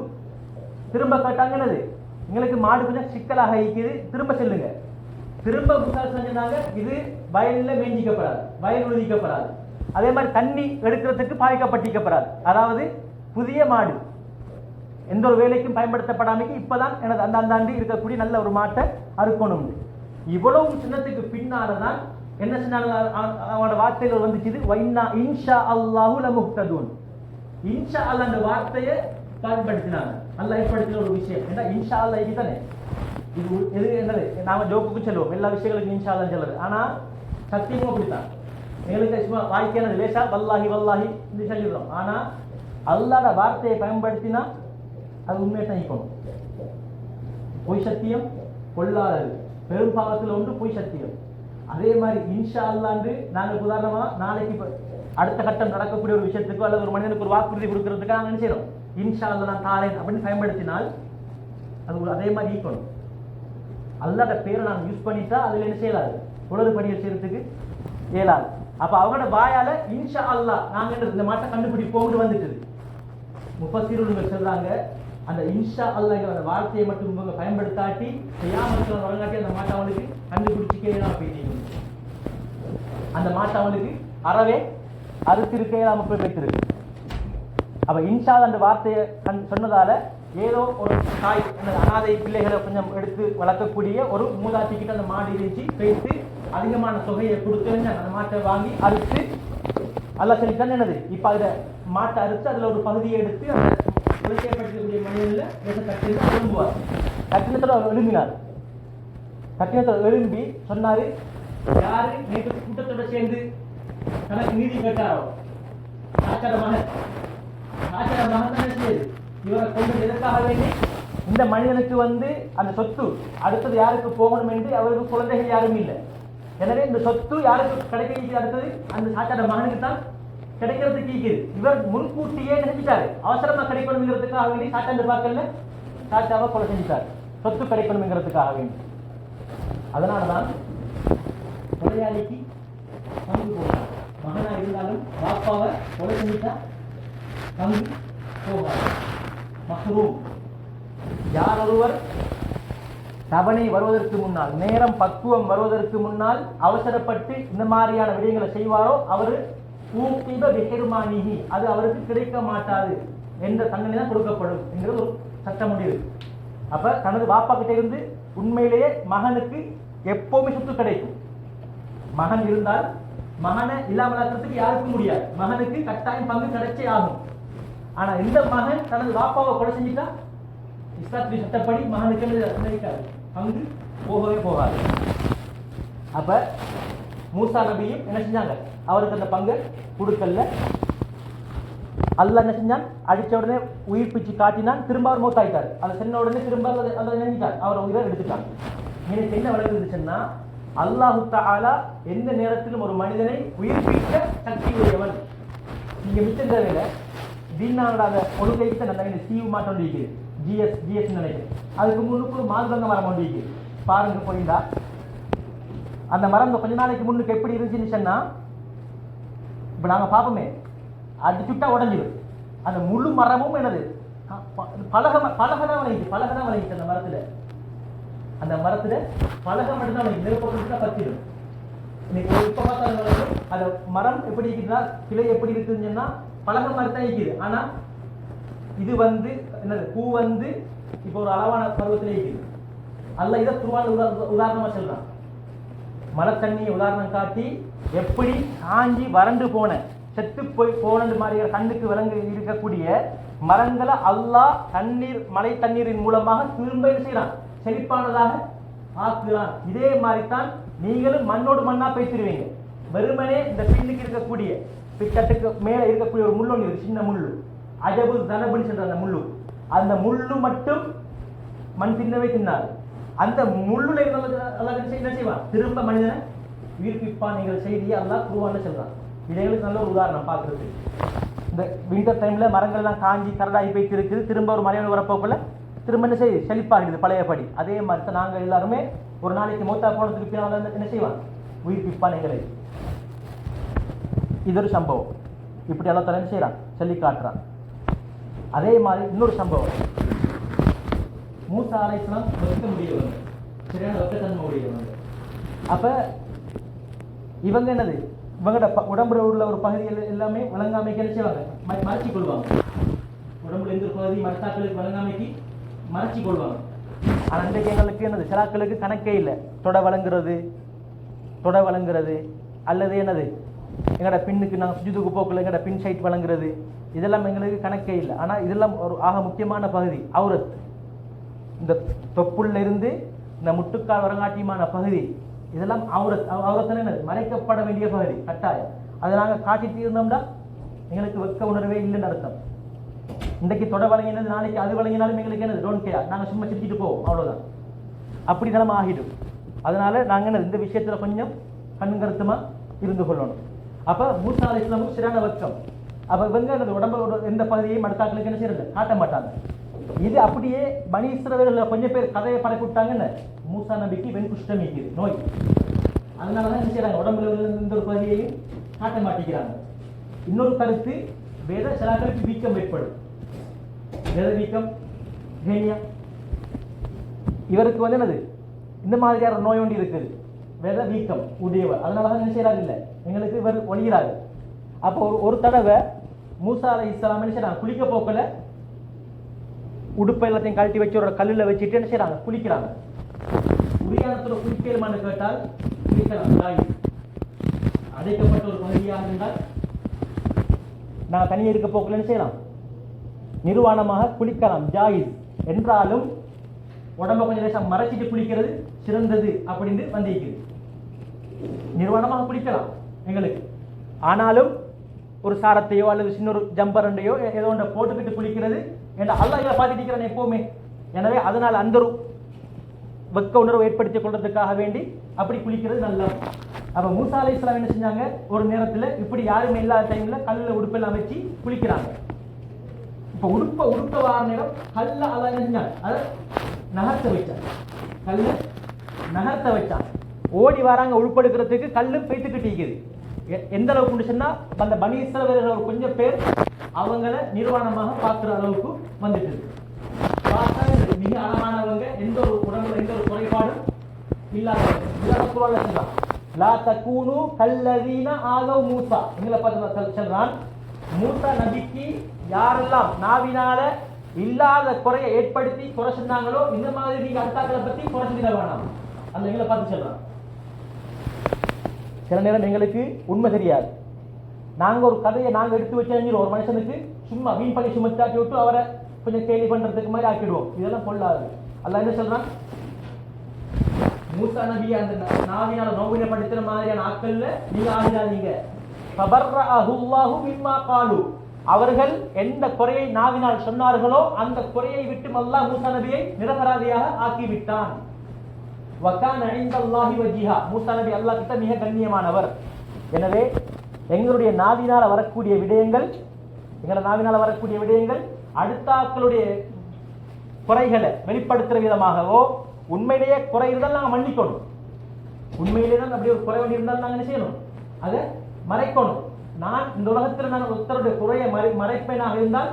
திரும்ப கேட்டாங்க, என்னது, எங்களுக்கு மாடு கொஞ்சம் சிக்கலாக இருக்குது, திரும்ப சொல்லுங்க. திரும்ப சொன்னாங்க, இது வயல்ல மேஞ்சிக்கப்படாது, வயல் உழுதிக்கப்படாது, அதே மாதிரி தண்ணி எடுக்கிறதுக்கு பாய்க்கப்பட்டிக்கப்படாது. அதாவது புதிய மாடு எந்த ஒரு வேலைக்கும் பயன்படுத்தப்படாமைக்கு இப்பதான் எனது அந்த ஆண்டு இருக்கக்கூடிய நல்ல ஒரு மாட்டை அறுக்கணும். இவ்வளவு சின்னத்துக்கு பின்னால்தான் என்ன சொன்னாங்க, அவனோட வார்த்தைகள் வந்துச்சு, வைன்னா இன்ஷா அல்லாஹு லமுஹ்ததூன். இன்ஷா அல்லாஹ் அந்த வார்த்தையை பயன்படுத்தினாங்க. அல்லாஹ் ஏற்படுத்தின ஒரு விஷயம் என்ன, இன்ஷா அல்லாஹ் இதுதானே, இது எது என்னது, நாம ஜோக்குக்கு சொல்லுவோம், எல்லா விஷயங்களுக்கும் இன்ஷா அல்லாஹ் சொல்லுது. ஆனா சத்தியமும் அப்படித்தான், எங்களுக்கு சும்மா வாய்க்கானது லேசா வல்லாஹி வல்லாஹி சொல்லிடுறோம். ஆனா அல்லாஹ்வோட வார்த்தையை பயன்படுத்தினா அது உண்மையை தான் இருக்கணும். பொய் சத்தியம் கொள்ளாதது, பெரும் பாவத்தில் ஒன்று பொய் சத்தியம். அதே மாதிரி இன்ஷா அல்லாஹ்னு நாங்கள் உதாரணமா நாளைக்கு அடுத்த கட்டம் நடக்கக்கூடிய ஒரு விஷயத்துக்கு அல்லது ஒரு மனிதனுக்கு ஒரு வாக்குறுதி கொடுக்கறதுக்கு நாங்கள் என்ன செய்யறோம், இன்ஷா அல்லாஹ் நான் தாரேன் அப்படின்னு பயன்படுத்தினால் அது அதே மாதிரி ஈக்கணும். அல்லாஹ்வோட பேரை நான் யூஸ் பண்ணிட்டா அதுல என்ன செய்யலாது, உலக பணியை செய்யறதுக்கு இயலாது. அப்ப அவங்களோட வாயால இன்ஷா அல்லாஹ் நாங்க இந்த மாட்டை கண்டுபிடிப்போம்னு வந்துட்டு முஃபஸ்ஸிரூன்கள் சொல்றாங்க, அந்த இன்ஷா அல்லாஹ்ங்கிற வார்த்தையை மட்டும் இவங்க பயன்படுத்தாட்டி கியாமத்துல வரங்காட்டி அந்த மாட்டை அவனுக்கு கண்டுபிடிச்சிக்கலாம் போயிட்டீங்க. அந்த மாட்டை அவனுக்கு அறவே அறுத்திருக்கையில போய் வைத்திருக்கு. அப்ப இன்ஷா அந்த வார்த்தையை சொன்னதால ஏதோ ஒரு தாய் அனாதை பிள்ளைகளை கொஞ்சம் எடுத்து வளர்க்கக்கூடிய ஒரு மூதாட்டிக்கிட்ட அந்த மாடு இருந்துச்சு வைத்து அதிகமான தொகையை கொடுத்து அந்த மாட்டை வாங்கி அறுத்து அல்ல சொல்லித்தான் என்னது இப்போ அதில் மாட்டை அறுத்து அதில் ஒரு பகுதியை எடுத்து அந்த உழைக்கப்பட்டிருக்கக்கூடிய மனிதனில் கட்டினத்தை எழும்புவார். கட்டினத்தில் அவர் எழும்பினார். கட்டினத்தில் எழும்பி சொன்னார், யாரு நேற்று கூட்டத்தோட சேர்ந்து தனக்கு நீதி கேட்டாரோ ஆச்சார மகன் தான் செய்யுது. இவரை கொண்டு எதற்காக வேண்டி இந்த மனிதனுக்கு அந்த சொத்து அடுத்தது யாருக்கு போகணும் என்று அவருக்கு குழந்தைகள் யாரும் இல்லை. எனவே இந்த சொத்து யாருக்கு கிடைக்க அடுத்தது அந்த சாச்சார மகனுக்கு தான் கிடைக்கிறதுக்கு இருக்குது. இவர் முன்கூட்டியே நினைச்சிட்டாரு அவசரமா கிடைக்கணுங்கிறதுக்காக வேண்டி சாட்டாண்டு பார்க்கல சாச்சாவை கொலை செஞ்சிட்டாரு சொத்து கிடைக்கணுங்கிறதுக்காக வேண்டி. அதனாலதான் கொலையாளிக்கு பங்கு போகிறார். மகனா இருந்தாலும் பாப்பாவை கொலை செஞ்சுட்டா பங்கு போகாது. மஹ்ரூம். யார் ஒருவர் தவணை வருவதற்கு முன்னால் நேரம் பக்குவம் வருவதற்கு முன்னால் அவசரப்பட்டு இந்த மாதிரியான விடயங்களை செய்வாரோ அவர் அது அவருக்கு கிடைக்க மாட்டாது என்ற தண்டனை தான் கொடுக்கப்படும் என்கிறது ஒரு சட்டம் முடிவு. அப்ப தனது பாப்பா கிட்ட இருந்து உண்மையிலேயே மகனுக்கு எப்பவுமே சொத்து கிடைக்கும். மகன் இருந்தால் மகனை இல்லாமலாக்கிறதுக்கு யாருக்கும் முடியாது. மகனுக்கு கட்டாயம் பங்கு கிடைச்சே ஆகும். ஆனா இந்த மகன் தனது பாப்பாவை கொலை செஞ்சுட்டா இஸ்லாத்தின் சட்டப்படி மகனுக்கு பங்கு போகவே போகாது. அப்ப மூசா நபியும் என்ன செஞ்சாங்க, அவருக்கு அந்த பங்கை கொடுக்கல. அல்லாஹ் என்ன செஞ்சான், அடிச்ச உடனே உயிர் பிச்சு காட்டினான். திரும்ப அவர் மௌத்தாயிட்டார். அதை சென்ன உடனே திரும்ப அதை நினைஞ்சிட்டார். அவர் உயிரை எடுத்துட்டான். எனக்கு என்ன விளக்கு இருந்துச்சுன்னா, அல்லாஹு தஆலா எந்த நேரத்திலும் ஒரு மனிதனை உயிர்ப்பிக்க சக்தி உடையவன். நீங்க மிச்சம் தேவையில்லை. தீனானோட அந்த ஒழுங்கைக்கு நல்ல சீவு மாற்றம் இருக்குது. ஜிஎஸ் நினைக்கிறேன். அதுக்கு முன்னுக்கு ஒரு மாதுளங்க மரம் ஒன்று இருக்குது. பாருங்க போயிருந்தா அந்த மரம் கொஞ்ச நாளைக்கு முன்னுக்கு எப்படி இருந்துச்சுன்னு சொன்னா, இப்ப நாங்க பார்ப்போமே அடிச்சுட்டா உடஞ்சிடும். அந்த முழு மரமும் என்னது பலகதான் வளைஞ்சிச்சு. அந்த மரத்துல பலகை மட்டும்தான் வளைஞ்சி நெருப்பா பத்திடும். இன்னைக்கு இப்ப பார்த்தா அந்த மரம் எப்படி இருக்குதுன்னா, கிளை எப்படி இருக்குதுன்னு சொன்னா பலகை மாதிரி தான் இருக்குது. ஆனா இது என்னது பூ இப்போ ஒரு அளவான பருவத்திலே இருக்குது. அல்ல இதை உதாரணமா சொல்றான். மழை தண்ணியை உதாரணம் காட்டி எப்படி காஞ்சி வறண்டு போன செத்து போன மாதிரி கண்ணுக்கு விளங்கு இருக்கக்கூடிய மரங்களை அல்லாஹ் தண்ணீர் மழை தண்ணீரின் மூலமாக திரும்ப செய்யறான், செழிப்பானதாக ஆக்குறான். இதே மாதிரிதான் நீங்களும் மண்ணோடு மண்ணா பேசிடுவீங்க. வெறுமனே இந்த பின்னுக்கு இருக்கக்கூடிய பிக்கட்டுக்கு மேல இருக்கக்கூடிய ஒரு முள்ளு இருக்கு, சின்ன முள்ளு, அஜபு தனபுன்னு சொல்ற அந்த முள்ளு. அந்த முள்ளு மட்டும் மண் தின்னவே தின்னாது. அந்த முள்ளுல என்ன செய்வான், திரும்ப மனிதனை உயிர்ப்பிப்பான் என்கிற செய்தியை அல்லாஹ் குர்ஆன்ல சொல்றான். இதைகளுக்கு நல்ல ஒரு உதாரணம் பார்க்கறது. இந்த விண்டர் டைம்ல மரங்கள் எல்லாம் காஞ்சி கரடாகி போயிட்டு இருக்குது. திரும்ப ஒரு மலையோடு வரப்போக்குள்ள திரும்ப என்ன செய்யுது, செழிப்பாகிடுது பழையபடி. அதே மாதிரி தான் நாங்கள் எல்லாருமே ஒரு நாளைக்கு மௌத்தா போனதுக்கு பின்னால் என்ன செய்வான், உயிர்ப்பிப்பான் எங்களை. இது ஒரு சம்பவம். இப்படி எல்லாம் தலை செய்யறான், சொல்லி காட்டுறான். அதே மாதிரி இன்னொரு சம்பவம், மூசா அலைஹிஸ்ஸலாம் வெக்க முடியவங்க, சரியான வெக்கத்தன்மை உடையவங்க. அப்ப இவங்க என்னது, இவங்களோட உடம்புல உள்ள ஒரு பகுதிகள் எல்லாமே வழங்காமைக்கு என்ன செய்வாங்க, மறைச்சி கொள்வாங்க. உடம்புல எந்த ஒரு பகுதி மரத்தாக்களுக்கு வழங்காமைக்கு மறைச்சி கொள்வாங்க. ஆனா இன்றைக்கு எங்களுக்கு என்னது, சிலாக்களுக்கு கணக்கே இல்லை. தொடை வழங்குறது அல்லது என்னது எங்களோட பின்னுக்கு நாங்கள் சுஜிதுக்கு போக்குள்ள எங்களோட பின் சைட் வழங்குறது, இதெல்லாம் எங்களுக்கு கணக்கே இல்லை. ஆனா இதெல்லாம் ஒரு ஆக முக்கியமான பகுதி. அவுரத், இந்த தொப்புள்ள இருந்து இந்த முட்டுக்கால் வரங்காட்டியமான பகுதி, இதெல்லாம் அவுரத்தான் என்னது, மறைக்கப்பட வேண்டிய பகுதி கட்டாயம். அதை நாங்கள் காட்டிட்டு இருந்தோம்னா எங்களுக்கு வெக்க உணர்வே இல்லைன்னு அர்த்தம். இன்றைக்கு தொடை வழங்கினது நாளைக்கு அது வழங்கினாலும் எங்களுக்கு என்னது, டோன்ட் கேர், நாங்கள் சும்மா சிரிச்சிட்டு போவோம், அவ்வளோதான். அப்படி நிலைமை ஆகிடும். அதனால நாங்கள் என்னது இந்த விஷயத்துல கொஞ்சம் கண்கருத்துமா இருந்து கொள்ளணும். அப்ப மூசா அலைஹிஸ்ஸலாமுக்கு சரியான வெக்கம். அப்ப இவங்க என்னது உடம்போட எந்த பகுதியையும் மடத்தாக்களுக்கு என்ன செய்யறது, காட்ட மாட்டாங்க. இது அப்படியே பனி இஸ்ரவேலர்கள் கொஞ்சம் பேர் கதையை பரப்பி விட்டாங்கன்னு, மூசா நபிக்கு வெண் குஷ்டம் இருக்குது, நோய். அதனாலதான் என்ன செய்யறாங்க, உடம்புல எந்த ஒரு பகுதியையும் காட்ட மாட்டேங்கிறாங்க. இன்னொரு கருத்து, வேத சிலாக்களுக்கு வீக்கம் ஏற்படும். வேத வீக்கம், இவருக்கு என்னது இந்த மாதிரியான நோய் ஒன்று இருக்குது, வேத வீக்கம் உடையவர். அதனாலதான் என்ன செய்யறாரு, இல்லை எங்களுக்கு இவர் ஒழிகிறாரு. அப்போ ஒரு தடவை மூசா அலைஹிஸ்ஸலாம் என்ன செய்யறாங்க, குளிக்க போக்கல உடுப்பை எல்லாத்தையும் கழட்டி வச்சு ஒரு கல்லில் வச்சுட்டு என்ன செய்யறாங்க, குளிக்கிறாங்க. உரியானத்தோட குளிக்கலுமான்னு கேட்டால் குளிக்கலாம். அடைக்கப்பட்ட ஒரு பகுதியாக இருந்தால் நான் தனியாக இருக்க போக்குல என்ன செய்யலாம், நிர்வாணமாக குளிக்கலாம், ஜாயிஸ். என்றாலும் உடம்ப கொஞ்சம் லேசாக மறைச்சிட்டு குளிக்கிறது சிறந்தது அப்படின்னு வந்திருக்குது. நிர்வாணமாக குளிக்கலாம் எங்களுக்கு, ஆனாலும் ஒரு சாரத்தையோ அல்லது சின்ன ஒரு ஜம்பரண்டையோ ஏதோ ஒன்றை போட்டுக்கிட்டு குளிக்கிறது என்ற அல்லாஹ் பார்த்துட்டு இருக்கிறான் எப்பவுமே. எனவே அதனால் அந்த ஒரு வெக்க உணர்வை ஏற்படுத்திக் கொள்றதுக்காக வேண்டி அப்படி குளிக்கிறது நல்லது. அப்ப மூசா அலைஹிஸ்ஸலாம் என்ன செஞ்சாங்க, ஒரு நேரத்தில் இப்படி யாருமே இல்லாத டைம்ல கல்லில் உடுப்பெல்லாம் வச்சு குளிக்கிறாங்க. இப்ப உடுப்ப வார நேரம் கல்ல அல்லாஹ் என்ன செஞ்சாங்க, அதை நகர்த்த வச்சாங்க. கல்ல நகர்த்த வச்சாங்க. ஓடி வராங்க உடுப்படுக்கிறதுக்கு, கல்லு பேத்துக்கிட்டு இருக்குது. எந்த அளவுக்கு சொன்னா அந்த பனி இஸ்ரவேலர்கள் கொஞ்சம் பேர் அவங்கள நிர்வாணமாக பார்க்கிற அளவுக்கு வந்துட்டு மிக அழகானவங்க, எந்த ஒரு உடம்புல எந்த ஒரு குறைபாடும் இல்லாதவங்க. லா தகூனு கல்லதீன ஆகவ் மூசா, எங்களை பார்த்து சொல்றான், மூசா நபிக்கு யாரெல்லாம் நாவினால இல்லாத குறையை ஏற்படுத்தி குறை சொன்னாங்களோ இந்த மாதிரி நீங்க அடுத்தாக்களை பத்தி குறை சொல்லிட வேணாம். அந்த எங்களை பார்த்து சொல்றான். சில நேரம் எங்களுக்கு உண்மை தெரியாது. நாங்க ஒரு கதையை நாங்க எடுத்து வச்சு ஒரு மனுஷனுக்கு சும்மா வீண் பண்ணி சுமத்தாக்கி விட்டு அவரை கொஞ்சம் கேள்வி பண்றதுக்கு மாதிரி ஆக்கிடுவோம். இதெல்லாம் கொள்ளாது. அல்லாஹ் என்ன சொல்றான், மூசா நபி அந்த நாவினால நோவினப்படுத்துற மாதிரியான ஆட்கள்ல நீங்க ஆகிடாதீங்க. ஃபபர்ரஅஹுல்லாஹு மிம்மா காலு, அவர்கள் எந்த குறையை நாவினால் சொன்னார்களோ அந்த குறையை விட்டு அல்லாஹ் மூசா நபியை நிரபராதியாக ஆக்கிவிட்டான். வகான இன்தல்லாஹி வஜிஹா, மூசா நபி அல்லாஹ் கிட்ட மிக கண்ணியமானவர். எனவே எங்களுடைய நாவினால வரக்கூடிய விடயங்கள், அடுத்தாக்களுடைய குறைகளை வெளிப்படுத்துற விதமாகவோ, உண்மையிலேயே குறை இருந்தால் நாங்கள் மன்னிக்கணும். உண்மையிலே தான் அப்படி ஒரு குறை ஒன்று இருந்தாலும் நாங்கள் என்ன செய்யணும், அதை மறைக்கணும். நான் இந்த உலகத்தில் நான் ஒருத்தருடைய குறையை மறைப்பேனாக இருந்தால்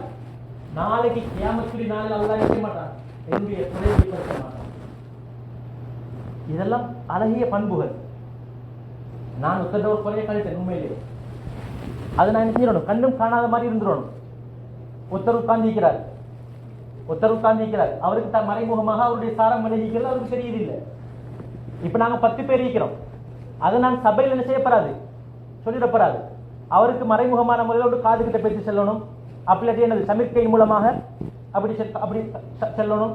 நாளைக்கு கியாமத்துடைய நாளில் அல்லாஹ் செய்ய மாட்டான், என்னுடைய குறையை வெளிப்படுத்த மாட்டான். இதெல்லாம் அழகிய பண்புகள். நான் ஒருத்தர் ஒரு குறையை கழித்தேன் உண்மையிலேயே, அதை நான் என்ன செய்யணும், கண்டும் காணாத மாதிரி இருந்துடணும். ஒருத்தர் உட்கார்ந்திருக்கிறார், அவருக்கு தான் மறைமுகமாக அவருடைய சாரம் விளைவிக்கிறது அவருக்கு தெரியுதில்லை. இப்ப நாங்க 10 பேர் இருக்கிறோம், அதை நான் சபையில் என்ன செய்யப்படாது, சொல்லிடப்படாது. அவருக்கு மறைமுகமான முறையில் ஒரு காது கிட்ட பேசி செல்லணும். அப்படி என்னது சமிக்கை மூலமாக அப்படி செல்லணும்.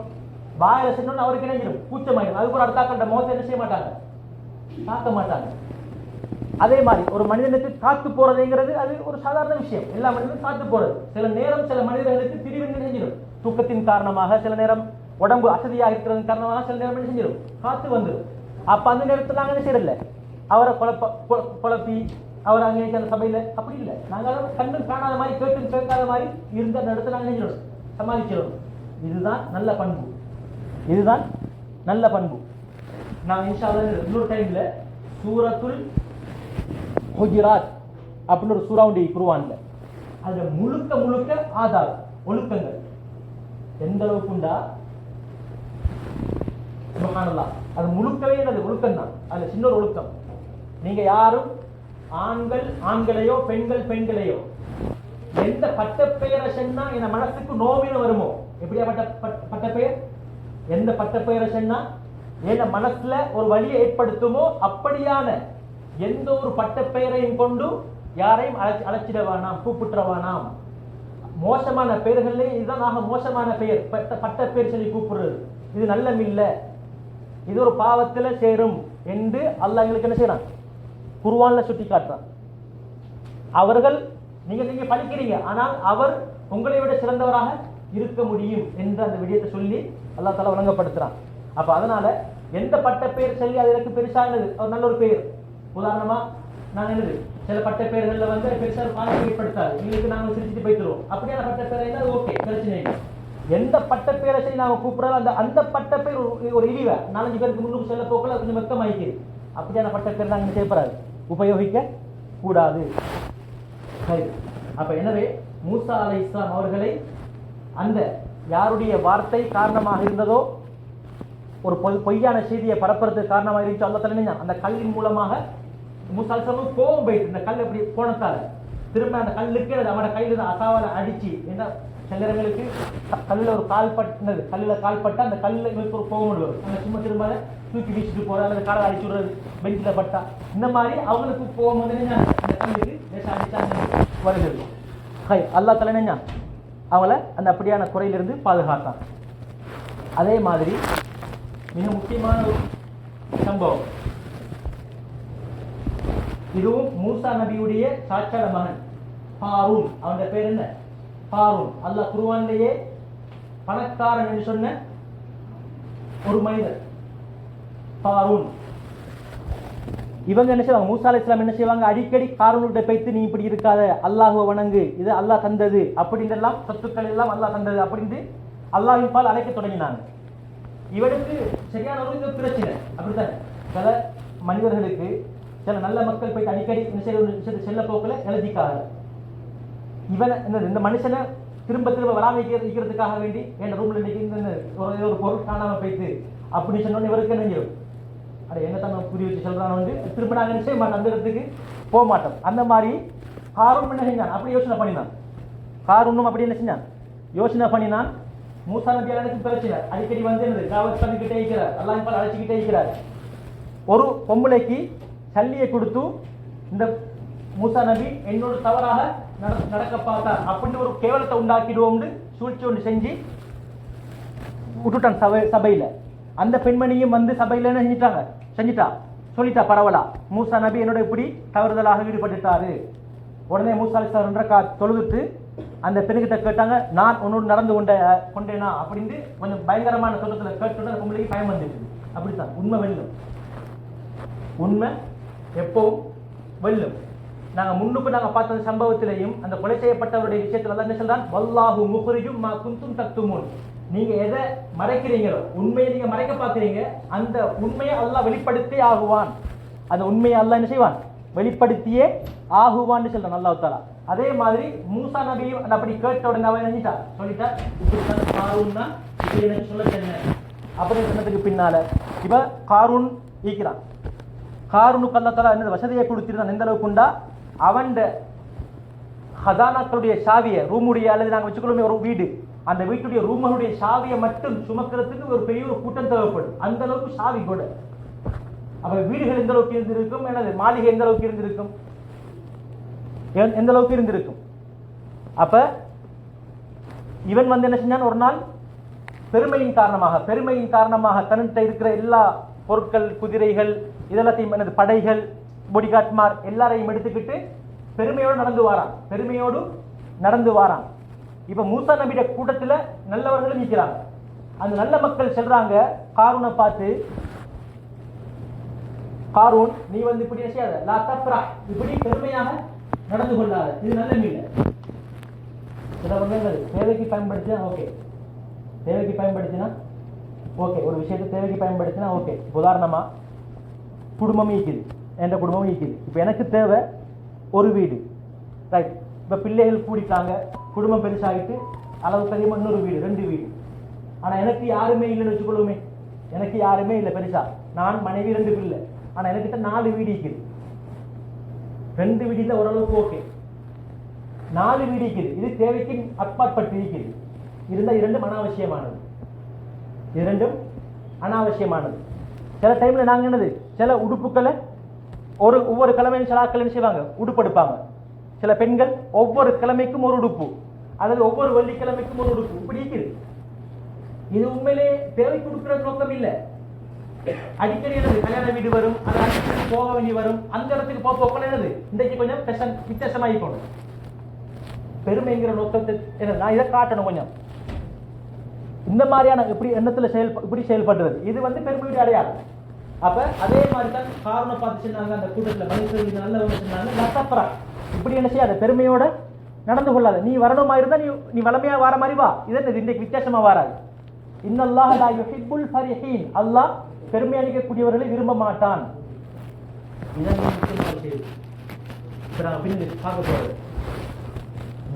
வாயில செல்லணும். அவருக்கு என்ன கூச்சமாயிடும். அதுக்கு ஒரு அடுத்தாக்கிற முகத்தை என்ன செய்ய மாட்டாங்க, பார்க்க மாட்டாங்க. அதே மாதிரி ஒரு மனிதனுக்கு காத்து போறதுங்கிறது அது ஒரு சாதாரண விஷயம். எல்லா மனிதனும் காத்து போறது. சில நேரம் சில மனிதர்களுக்கு திடீர்னு செஞ்சிடும், தூக்கத்தின் காரணமாக, சில நேரம் உடம்பு அசதியாக இருக்கிறது காரணமாக சில நேரம் என்ன செஞ்சிடும், காத்து வந்துடும். அப்ப அந்த நேரத்தில் நாங்கள் என்ன செய்யறதில்ல, அவரை குழப்பி அவர் அங்கே அந்த சபையில அப்படி இல்லை. நாங்கள் கண்ணும் காணாத மாதிரி கேட்டும் கேட்காத மாதிரி இருந்த அந்த இடத்துல நாங்கள் என்ன செய்யணும், சமாளிக்கிறோம். இதுதான் நல்ல பண்பு, இதுதான் நல்ல பண்பு. நான் இன்ஷா அல்லாஹ் இன்னொரு டைம்ல சூரத்துல் ஹுஜராத் அப்படின்னு ஒரு சூரா உண்டு குர்ஆன்ல, அதுல முழுக்க ஆதார் ஒழுக்கங்கள் எந்த அளவுக்கு உண்டா, சுப்ஹானல்லாஹ். அது முழுக்கவே என்னது ஒழுக்கம் தான். அதுல சின்ன ஒரு ஒழுக்கம், நீங்க யாரும் ஆண்களையோ பெண்களையோ எந்த பட்டப்பெயரை சொன்னா என் மனசுக்கு நோவின வருமோ, எப்படியா பட்டப்பெயர், எந்த பட்டப்பெயரை சொன்னா என் மனசுல ஒரு வழியை ஏற்படுத்துமோ அப்படியான எந்த ஒரு பட்டப்பெயரையும் கொண்டு யாரையும் அழைச்சிட வேணாம், கூப்பிட்டுற வேணாம். மோசமான பெயர்களே இதுதான் மோசமான பெயர், பட்டப்பெயர் சொல்லி கூப்பிடுறது. இது நல்லமில்லை, இது ஒரு பாவத்துல சேரும் என்று அல்லாஹ் எங்களுக்கு என்ன செய்யறான், குர்ஆன்ல சுட்டி காட்டுறான். அவர்கள் நீங்க படிக்கிறீங்க, ஆனால் அவர் உங்களை விட சிறந்தவராக இருக்க முடியும் என்ற அந்த விடயத்தை சொல்லி அல்லாஹ் தஆலா வழங்கப்படுத்துறான். அப்ப அதனால எந்த பட்ட பெயர் சொல்லி அது எனக்கு பெருசானது ஒரு நல்ல ஒரு பெயர். உதாரணமா நாங்க என்னது சில பட்ட பெயர்கள்ல வந்து பெருசா பாதிப்பு ஏற்படுத்தாது, எங்களுக்கு நாங்கள் சிரிச்சுட்டு போய்த்துருவோம். அப்படியான பட்ட பெயரை அது ஓகே, பிரச்சனை இல்லை. எந்த பட்ட பெயரை சொல்லி நாங்க கூப்பிடுறோம் அந்த பட்ட பெயர் ஒரு இழிவை 4-5 பேருக்கு முன்னுக்கு செல்ல போக்கல கொஞ்சம் வெக்கமாயிக்குது. அப்படியான பட்ட பெயர் நாங்கள் செய்யப்படாது, உபயோகிக்க கூடாது. சரி, அப்ப எனவே மூசா அலைஹிஸ்ஸலாம் அவர்களை அந்த யாருடைய வார்த்தை காரணமாக இருந்ததோ, ஒரு பொய்யான செய்தியை பரப்புறதுக்கு காரணமாக இருந்துச்சு, அல்லாஹ் தஆலா அந்த கல்லின் மூலமாக மூசா அலைஹிஸ்ஸலாம் கோபம் போயிட்டு இந்த கல் எப்படி போனத்தால திரும்ப அந்த கல்லுக்கு அவனோட கையில அசாவால அடிச்சு என்ன சில நேரங்களுக்கு கல்லில் ஒரு கால் பட்டினது, கல்லில் கால் பட்டா அந்த கல்லில் இவருக்கு ஒரு கோவம் வரும். அந்த சும்மா திரும்ப தூக்கி வீசிட்டு போற அல்லது காலை அடிச்சு விடுறது பெஞ்சில் பட்டா, இந்த மாதிரி அவங்களுக்கு கோவம் வந்து அந்த கல்லுக்கு அடிச்சா வருகிறது. அல்லா தலைநா அவங்கள அந்த அப்படியான குறையிலிருந்து பாதுகாத்தான். அதே மாதிரி மிக முக்கியமான ஒரு சம்பவம், இதுவும் மூசா நபியுடைய சாட்சாட மகன் ஹாரூன். அவனுடைய பேர் என்ன? ஹாரூன். அல்லாஹ் குர்ஆனிலேயே பணக்காரன் என்று சொன்ன ஒரு மனிதர் ஹாரூன். இவங்க என்ன செய்வாங்க, மூசா அலைஹிஸ்ஸலாம் என்ன செய்வாங்க, அடிக்கடி ஹாரூன்கிட்ட போய்த்து நீ இப்படி இருக்காத, அல்லாஹ்வை வணங்கு, இது அல்லாஹ் தந்தது அப்படின்னு எல்லாம், சொத்துக்கள் எல்லாம் அல்லாஹ் தந்தது அப்படின்னு அல்லாஹ்வின் பால் அழைக்க தொடங்கினாங்க. இவனுக்கு சரியான ஒரு பிரச்சனை. அப்படித்தான் சில மனிதர்களுக்கு, சில நல்ல மக்கள் போயிட்டு அடிக்கடி என்ன செய்ய ஒரு விஷயத்தை செல்ல போக்கில் எழுதிக்காக இவன் இந்த மனுஷனை திரும்ப திரும்ப வராம வைக்கிறதுக்காக வேண்டி என் ரூம்ல இன்னைக்கு ஒரு பொருள் காணாம போயிட்டு அப்படின்னு சொன்னோன்னு இவருக்கு என்ன அட என்ன தான் புரிய வச்சு சொல்றான் வந்து திரும்ப நாங்கள் என்ன செய்ய மாட்டோம், அந்த இடத்துக்கு போக மாட்டோம். அந்த மாதிரி ஹாரூன் என்ன செஞ்சான், அப்படி யோசனை பண்ணினான். ஹாரூனும் அப்படி என்ன செஞ்சான், யோசனை பண்ணினான். மூசா நபி எனக்கு பிரச்சனை, அடிக்கடி வந்து காவல் பண்ணிக்கிட்டே இருக்கிறார், அல்லாஹ் பால் அழைச்சிக்கிட்டே இருக்கிறார். ஒரு பொம்பளைக்கு சல்லியை கொடுத்து இந்த மூசா நபி என்னோட தவறாக நடக்க பார்த்தார் அப்படின்னு ஒரு கேவலத்தை உண்டாக்கிடுவோம்னு சூழ்ச்சி ஒன்று செஞ்சு விட்டுட்டான் சபையில. அந்த பெண்மணியும் வந்து சபையில என்ன செஞ்சிட்டா சொல்லிட்டா பரவலா, மூசா நபி என்னோட இப்படி தவறுதலாக ஈடுபட்டுட்டாரு. உடனே மூசா அலைஹிஸ்ஸலாம் தொழுதுட்டு அந்த பெண்கிட்ட கேட்டாங்க, நான் உன்னோடு நடந்து கொண்டேனா அப்படின்னு கொஞ்சம் பயங்கரமான சொல்லத்துல கேட்டு அந்த பொம்பளைக்கு பயம் வந்துட்டு. அப்படித்தான் உண்மை வெல்லும், உண்மை எப்பவும் வெல்லும். நாங்க முன்னுக்கு பார்த்த சம்பவத்திலையும் அந்த கொலை செய்யப்பட்டவருடைய விஷயத்துல தான் என்ன சொல்றான், வல்லாஹு முக்ரிஜும் மா குன்தும் தக்துமூன். நீங்க எதை மறைக்கிறீங்களோ, உண்மையை நீங்க மறைக்க பார்க்கிறீங்க, அந்த உண்மையை அல்லாஹ் வெளிப்படுத்தி ஆகுவான். அந்த உண்மையை அல்லாஹ் என்ன செய்வான், வெளிப்படுத்தியே ஆகுவான்னு சொல்றான் அல்லாஹ் தஆலா. அதே மாதிரி மூசா நபியும் அப்படி கேட்ட உடனே அவன் நினைச்சா சொல்லிட்டா, இப்படித்தான் காரூன் தான் இப்படி எனக்கு சொல்ல சொன்னேன் அப்படின்னு சொன்னதுக்கு பின்னால இப்ப காரூன் ஈக்கிறான். காரூனுக்கு அல்லாஹ் தஆலா என்ன வசதியை கொடுத்திருந்தான், எந்த அளவுக்கு உண்டா, அவன் ஹதானாக்களுடைய சாவியை ரூமுடைய, அல்லது நாங்கள் வச்சுக்கொள்ளுமே ஒரு வீடு, அந்த வீட்டுடைய ரூமனுடைய சாவியை மட்டும் சுமக்கிறதுக்கு ஒரு பெரிய ஒரு கூட்டம் தேவைப்படும். அந்த அளவுக்கு சாவி கூட. அப்ப வீடுகள் எந்த அளவுக்கு இருந்திருக்கும், எனது மாளிகை எந்த அளவுக்கு இருந்திருக்கும், எந்த அளவுக்கு இருந்திருக்கும். அப்ப இவன் வந்து என்ன செஞ்சான், ஒரு நாள் பெருமையின் காரணமாக தன்னிட்ட இருக்கிற எல்லா பொருட்கள், குதிரைகள், இதெல்லாத்தையும் எனது படைகள், பொடிகாட்மார் எல்லாரையும் எடுத்துக்கிட்டு பெருமையோடு நடந்து வாரான். இப்ப மூசா நபியோட கூட்டத்துல நல்லவர்களும் நிற்கிறாங்க. அந்த நல்ல மக்கள் சொல்றாங்க காரூனை பார்த்து, காரூன் நீ வந்து இப்படி செய்யாத, லா தப்ரா, இப்படி பெருமையாக நடந்து கொள்ளாத, இது நல்ல இல்லை. சில வகைகள் தேவைக்கு பயன்படுத்தினா ஓகே, தேவைக்கு பயன்படுத்தினா ஓகே, ஒரு விஷயத்தை தேவைக்கு பயன்படுத்தினா ஓகே. உதாரணமா குடும்பமே இருக்குது, என்ற குடும்பமும் இருக்குது. இப்போ எனக்கு தேவை ஒரு வீடு, ரைட். இப்போ பிள்ளைகள் கூடிட்டாங்க, குடும்பம் பெருசாகிட்டு அளவுக்கு அதிகமாக இன்னொரு வீடு, 2 வீடு. ஆனால் எனக்கு யாருமே இல்லைன்னு வச்சுக்கொள்ளுமே, எனக்கு யாருமே இல்லை பெருசா, நான் மனைவி 2 பிள்ளை. ஆனால் எனக்கிட்ட 4 வீடு இருக்குது. 2 வீடுல ஓரளவுக்கு ஓகே, 4 வீடு இருக்குது. இது தேவைக்கு அப்பாற்பட்டு இருக்குது. இருந்தால் 2 அனாவசியமானது, 2 அனாவசியமானது. சில டைம்ல நாங்க என்னது, சில உடுப்புக்களை ஒவ்வொரு கிழமையும் சில ஆட்கள் என்ன செய்வாங்க, உடுப்பு எடுப்பாங்க. சில பெண்கள் ஒவ்வொரு கிழமைக்கும் ஒரு உடுப்பு, அல்லது ஒவ்வொரு வெள்ளிக்கிழமைக்கும் ஒரு உடுப்பு, இப்படி இருக்குது. இது உண்மையிலே தேவைக்கு கொடுக்கிற நோக்கம் இல்லை. அடிக்கடி என்னது கல்யாண வீடு வரும், அது அடிக்கடி போக வேண்டி வரும், அந்த இடத்துக்கு போக என்னது இன்றைக்கு கொஞ்சம் வித்தியாசமாகி போகணும். பெருமைங்கிற நோக்கத்தை நான் இதை காட்டணும் கொஞ்சம். இந்த மாதிரியான இப்படி எண்ணத்துல இப்படி செயல்படுறது, இது வந்து பெருமையுடைய அடையாளம். அப்ப அதே மாதிரி தான் காரண பார்த்து சொன்னாங்க அந்த கூட்டத்துல, மனுஷன் நல்லவங்க சொன்னாங்க, லத்தப்ரா, இப்படி என்ன செய்யாத, பெருமையோட நடந்து கொள்ளாத. நீ வரணுமா இருந்தா நீ வளமையா வர மாதிரி வா, இது இன்றைக்கு வித்தியாசமா வராது. இன்னல்லாஹ் லா யுஹிப்புல் ஃபரிஹீன், அல்லாஹ் பெருமை அளிக்கக்கூடியவர்களை விரும்ப மாட்டான். இதான் பார்க்க போறது.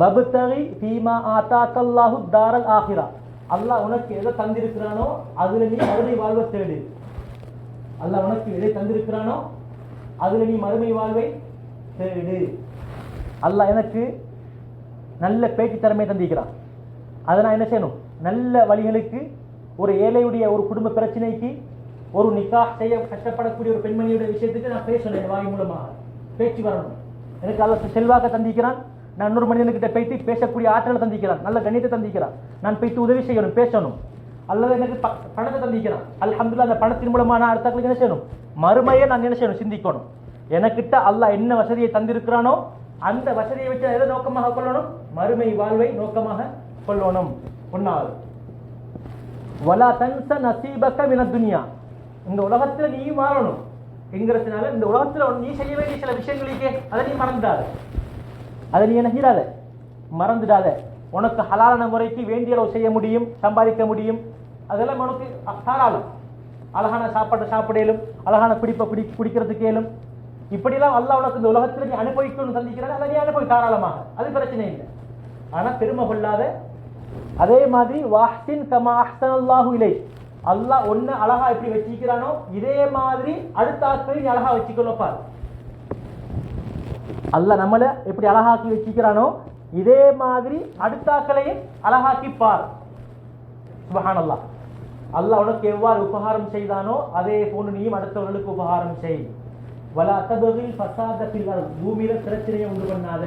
பப்தகி ஃபீமா ஆதாக்கல்லாஹு தாரல் ஆகிரா, அல்லாஹ் உனக்கு எதை தந்திருக்கிறானோ அதுல நீ மறுமை வாழ்வை தேடு. அல்லாஹ் உனக்கு எதை தந்திருக்கிறானோ அதுல நீ மறுமை வாழ்வை தேடு. அல்லாஹ் எனக்கு நல்ல பேச்சு திறமை தந்திருக்கிறான், அதை நான் என்ன செய்யணும், நல்ல வழிகளுக்கு, ஒரு ஏழையுடைய ஒரு குடும்ப பிரச்சனைக்கு, ஒரு நிக்காஹ் செய்ய கஷ்டப்படக்கூடிய ஒரு பெண்மணியுடைய விஷயத்துக்கு நான் பேசணும். வாய் மூலமாக பேச்சு வரணும். எனக்கு அல்ல செல்வாக்க தந்திக்கிறான், நான் இன்னொரு மனிதனுக்கிட்ட பேசி பேசக்கூடிய ஆற்றலை தந்திக்கிறான், நல்ல கண்ணியத்தை தந்திக்கிறான், நான் பேசி உதவி செய்யணும், பேசணும். அல்லது எனக்கு பணத்தை தந்திக்கிறான், அல்ஹம்துலில்லாஹ் அந்த பணத்தின் மூலமா நான் அடுத்தவங்களுக்கு என்ன செய்யணும், மறுமையை நான் என்ன செய்யணும், சிந்திக்கணும். எனக்கிட்ட அல்லாஹ் என்ன வசதியை தந்திருக்கிறானோ அந்த வசதியை வச்சு எதை நோக்கமாக கொள்ளணும், மறுமை வாழ்வை நோக்கமாக கொள்ளணும். ஒன்னாவது, வலா தன்ச நசீபக மினத் துன்யா, இந்த உலகத்துல நீ வாழணும் என்கிறதுனால இந்த உலகத்துல நீ செய்ய வேண்டிய சில விஷயங்களுக்கே அதை நீ மறந்துடாத, அதை நீ என்ன மறந்துடாத. உனக்கு ஹலாலான முறைக்கு வேண்டிய அளவு செய்ய முடியும், சம்பாதிக்க முடியும், அதெல்லாம் உனக்கு தாராளம். அழகான சாப்பாட்டை சாப்பிடலும், அழகான குடிப்பை குடிக்கிறதுக்கு ஏலும், இப்படிலாம் அல்லாஹ் உனக்கு இந்த உலகத்தில் நீ அனுபவிக்கணும்னு சந்திக்கிறாங்க, அதை நீ அனுபவி தாராளமாக, அது பிரச்சனை இல்லை. ஆனா பெருமை கொள்ளாத. அதே மாதிரி வாஹ்சின் கமா அஹ்ஸனல்லாஹு இலைக், அல்லாஹ் ஒன்னு அழகா எப்படி வச்சிக்கிறானோ இதே மாதிரி அடுத்த ஆட்களை நீ அழகா வச்சுக்கொள்ளப்பார். அல்லாஹ் நம்மளை எப்படி அழகாக்கி வச்சிக்கிறானோ இதே மாதிரி அடுத்த ஆட்களையும் அழகாக்கிப்பார். சுப்ஹானல்லாஹ். அல்லாஹ் உனக்கு எவ்வாறு உபகாரம் செய்தானோ அதே போன்று நீயும் அடுத்தவர்களுக்கு உபகாரம் செய். வலா தபகில் ஃபஸாத ஃபில் அர்த், பூமியில பிரச்சனையை உண்டு பண்ணாத.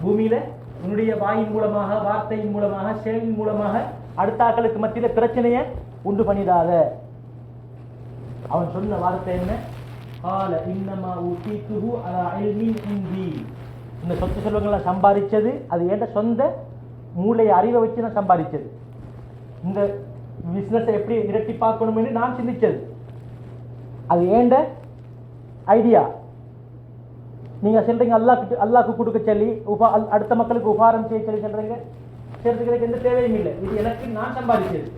பூமியில உன்னுடைய வாயின் மூலமாக, வார்த்தையின் மூலமாக, செயலின் மூலமாக அடுத்த ஆட்களுக்கு மத்தியில பிரச்சனையை உண்டு பண்ணிடாத. அவன் சொன்ன வார்த்தை என்ன? கால இன்னமா ஊதீதுஹு அலா இல்மின் இன்தி, இந்த சொத்து செல்வங்களை சம்பாதிச்சது அது ஏண்ட சொந்த மூளையை அறிவை வச்சு நான் சம்பாதிச்சது. இந்த பிசினஸை எப்படி இரட்டி பார்க்கணும்னு நான் சிந்திச்சது, அது ஏண்ட ஐடியா. நீங்க சொல்றீங்க அல்லாஹ்க்கு கொடுக்க சொல்லி அடுத்த மக்களுக்கு உபகாரம் செய்ய சொல்லி சொல்றீங்க, செய்யறதுக்கு எந்த தேவையும் இல்லை, இது எனக்கு நான் சம்பாதிச்சது.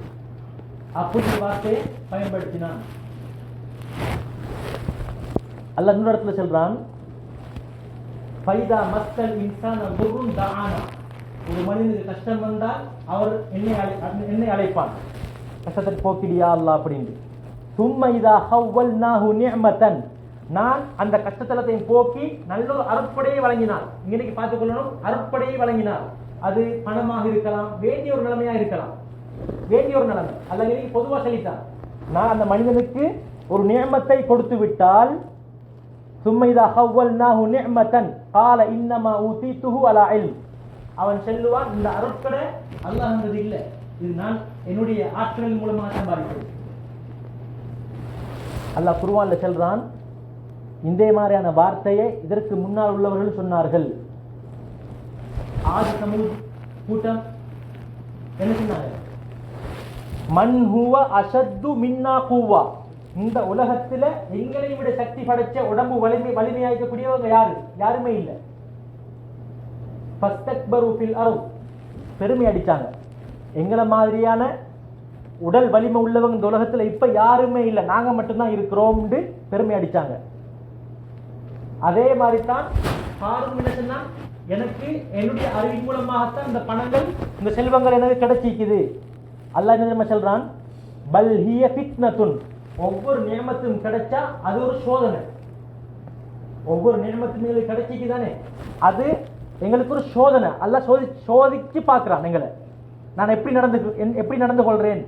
அப்படி வார்த்தையை பயன்படுத்தினான். அல்லாஹ் இன்னொரு இடத்துல சொல்றான், ஃபைதா மக்கள் இன்சான துர்ருன் தஆனா, ஒரு மனிதனுக்கு கஷ்டம் வந்தால் அவர் என்னை அழைப்பான், கஷ்டத்தை போக்கிடியா அல்லாஹ் அப்படின்னு. சும்ம இதா ஹவ்வல்நாஹு நிஅமதன், நான் அந்த கஷ்டத்தலத்தையும் போக்கி நல்ல ஒரு அருட்படையை வழங்கினார். இன்னைக்கு பார்த்துக் கொள்ளணும், அருட்படையை வழங்கினார். அது பணமாக இருக்கலாம், வேண்டிய ஒரு நிலைமையா இருக்கலாம், வேண்டிய ஒரு நிலைமை அல்ல, இன்னைக்கு பொதுவாக சொல்லிட்டார். நான் அந்த மனிதனுக்கு ஒரு நியமத்தை கொடுத்து விட்டால், சும்ம இதா ஹவ்வல்நாஹு நிஅமதன் கால இன்னமா ஊதீதுஹு அலா இல்ம், அவன் சொல்லுவான் இந்த அருட்படை அல்லாஹ்ங்கிறது இல்லை, இது நான் என்னுடைய ஆற்றல் மூலமாக சம்பாதிக்கிறேன். அல்லாஹ் குர்ஆன்ல சொல்றான், இந்த மாதிரியான வார்த்தையை இதற்கு முன்னால் உள்ளவர்கள் சொன்னார்கள். ஆதி சமூக கூட்டம் என்ன சொன்னாங்க? மன் ஹுவ அஷத்து மின்னா குவா, இந்த உலகத்துல எங்களை விட சக்தி படைச்ச உடம்பு வலிமையாக்கக்கூடியவங்க யாருமே இல்லை. ஃபஸ்தக்பரு ஃபில் அர்த், பெருமை அடிச்சாங்க. எங்களை மாதிரியான உடல் வலிமை உள்ளவங்க இந்த உலகத்துல இப்ப யாருமே இல்லை, நாங்க மட்டும்தான் இருக்கிறோம் பெருமை அடிச்சாங்க. அதே மாதிரி தான் காரூன் என்ன சொன்னா, எனக்கு என்னுடைய அறிவின் மூலமாகத்தான் இந்த பணங்கள் இந்த செல்வங்கள் எனக்கு கிடைச்சிக்குது. அல்லாஹ் என்ன சொல்றான், பல் ஹிய ஃபித்னத்துன், ஒவ்வொரு நியமத்தும் கிடைச்சா அது ஒரு சோதனை. ஒவ்வொரு நியமத்தும் எங்களுக்கு கிடைச்சிக்குதானே, அது எங்களுக்கு ஒரு சோதனை. அல்லாஹ் சோதிச்சு பார்க்கிறான் எங்களை, நான் எப்படி நடந்து கொள்றேன்.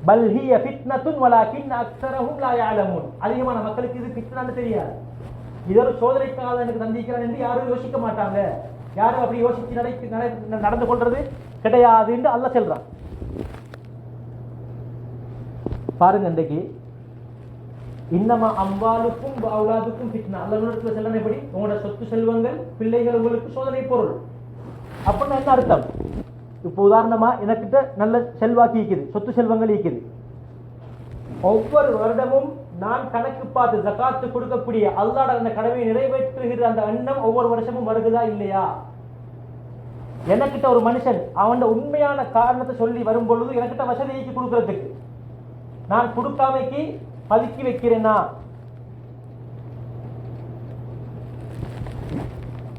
பல் ஹிய ஃபித்னத்துன் வலாகின் அக்ஸரஹும் லா யஅலமூன், அதிகமான மக்களுக்கு இது ஃபித்னான்னு தெரியாது. இது ஒரு சோதனைக்காக எனக்கு தந்திக்கிறான் என்று யாரும் யோசிக்க மாட்டாங்க, யாரும் அப்படி யோசிச்சு நடந்து கொள்றது கிடையாது என்று அல்லாஹ் சொல்றான். பாருங்க, இன்றைக்கு இன்னமா அம்வாலுக்கும் அவுலாதுக்கும் ஃபித்னா, அல்லாஹ் சொல்றான் எப்படி, உங்களோட சொத்து செல்வங்கள் பிள்ளைகள் உங்களுக்கு சோதனை பொருள். அப்படின்னு என்ன அர்த்தம்? இப்போ உதாரணமா எனக்கிட்ட நல்ல செல்வாக்கு இருக்குது, சொத்து செல்வங்கள் இருக்குது. ஒவ்வொரு வருடமும் நான் கணக்கு பார்த்து ஜகாத்து கொடுக்கக்கூடிய அல்லாஹ் அந்த கடமையை நிறைவேற்றுகிற அந்த எண்ணம் ஒவ்வொரு வருஷமும் வருகுதா இல்லையா? எனக்கிட்ட ஒரு மனுஷன் அவன் உண்மையான காரணத்தை சொல்லி வரும் பொழுது எனக்கிட்ட வசதிக்கு கொடுக்கறதுக்கு நான் கொடுக்காமைக்கு பதுக்கி வைக்கிறேன்னா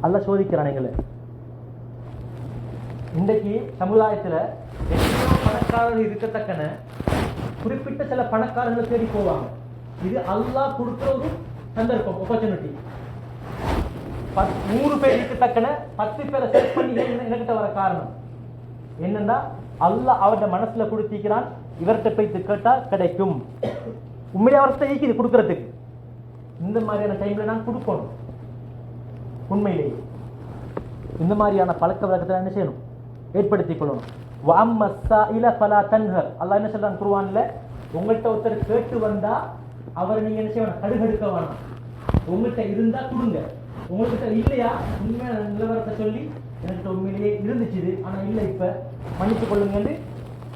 அல்லாஹ் சோதிக்கிறான் எங்களை. இன்றைக்கு சமுதாயத்துல எத்தனையோ பணக்காரர்கள் இருக்கத்தக்கன குறிப்பிட்ட சில பணக்காரர்களை தேடி போவாங்க. இது அல்லாஹ் கொடுக்கிற ஒரு சந்தர்ப்பம், ஆப்பர்ச்சுனிட்டி. 100 பேர் இருக்கத்தக்கன 10 பேரை செலக்ட் பண்ணி எனக்கிட்ட வர காரணம் என்னன்னா அல்லாஹ் அவருடைய மனசுல கொடுத்திக்கிறான், இவர்கிட்ட போய் கேட்டா கிடைக்கும். உண்மையிலே அவர்கிட்ட ஈக்குது கொடுக்கறதுக்கு. இந்த மாதிரியான டைம்ல நான் கொடுக்கணும். உண்மையிலேயே இந்த மாதிரியான பழக்க வழக்கத்தை என்ன செய்யணும், ஏற்படுத்திக் கொள்ளணும். வஅம்ம ஸாயில ஃபலா தன்ஹர். அல்லாஹ் என்ன சொல்றான் குர்ஆன்ல, உங்கள்கிட்ட ஒருத்தர் கேட்டு வந்தா அவரை நீங்க என்ன செய்யணும், கடுகடுக்க வேணாம். உங்கள்கிட்ட இருந்தா கொடுங்க, உங்கள்கிட்ட இல்லையா உண்மையான நிலவரத்தை சொல்லி என்கிட்ட உண்மையிலேயே இருந்துச்சு ஆனா இல்லை இப்ப மன்னிச்சு கொள்ளுங்கன்னு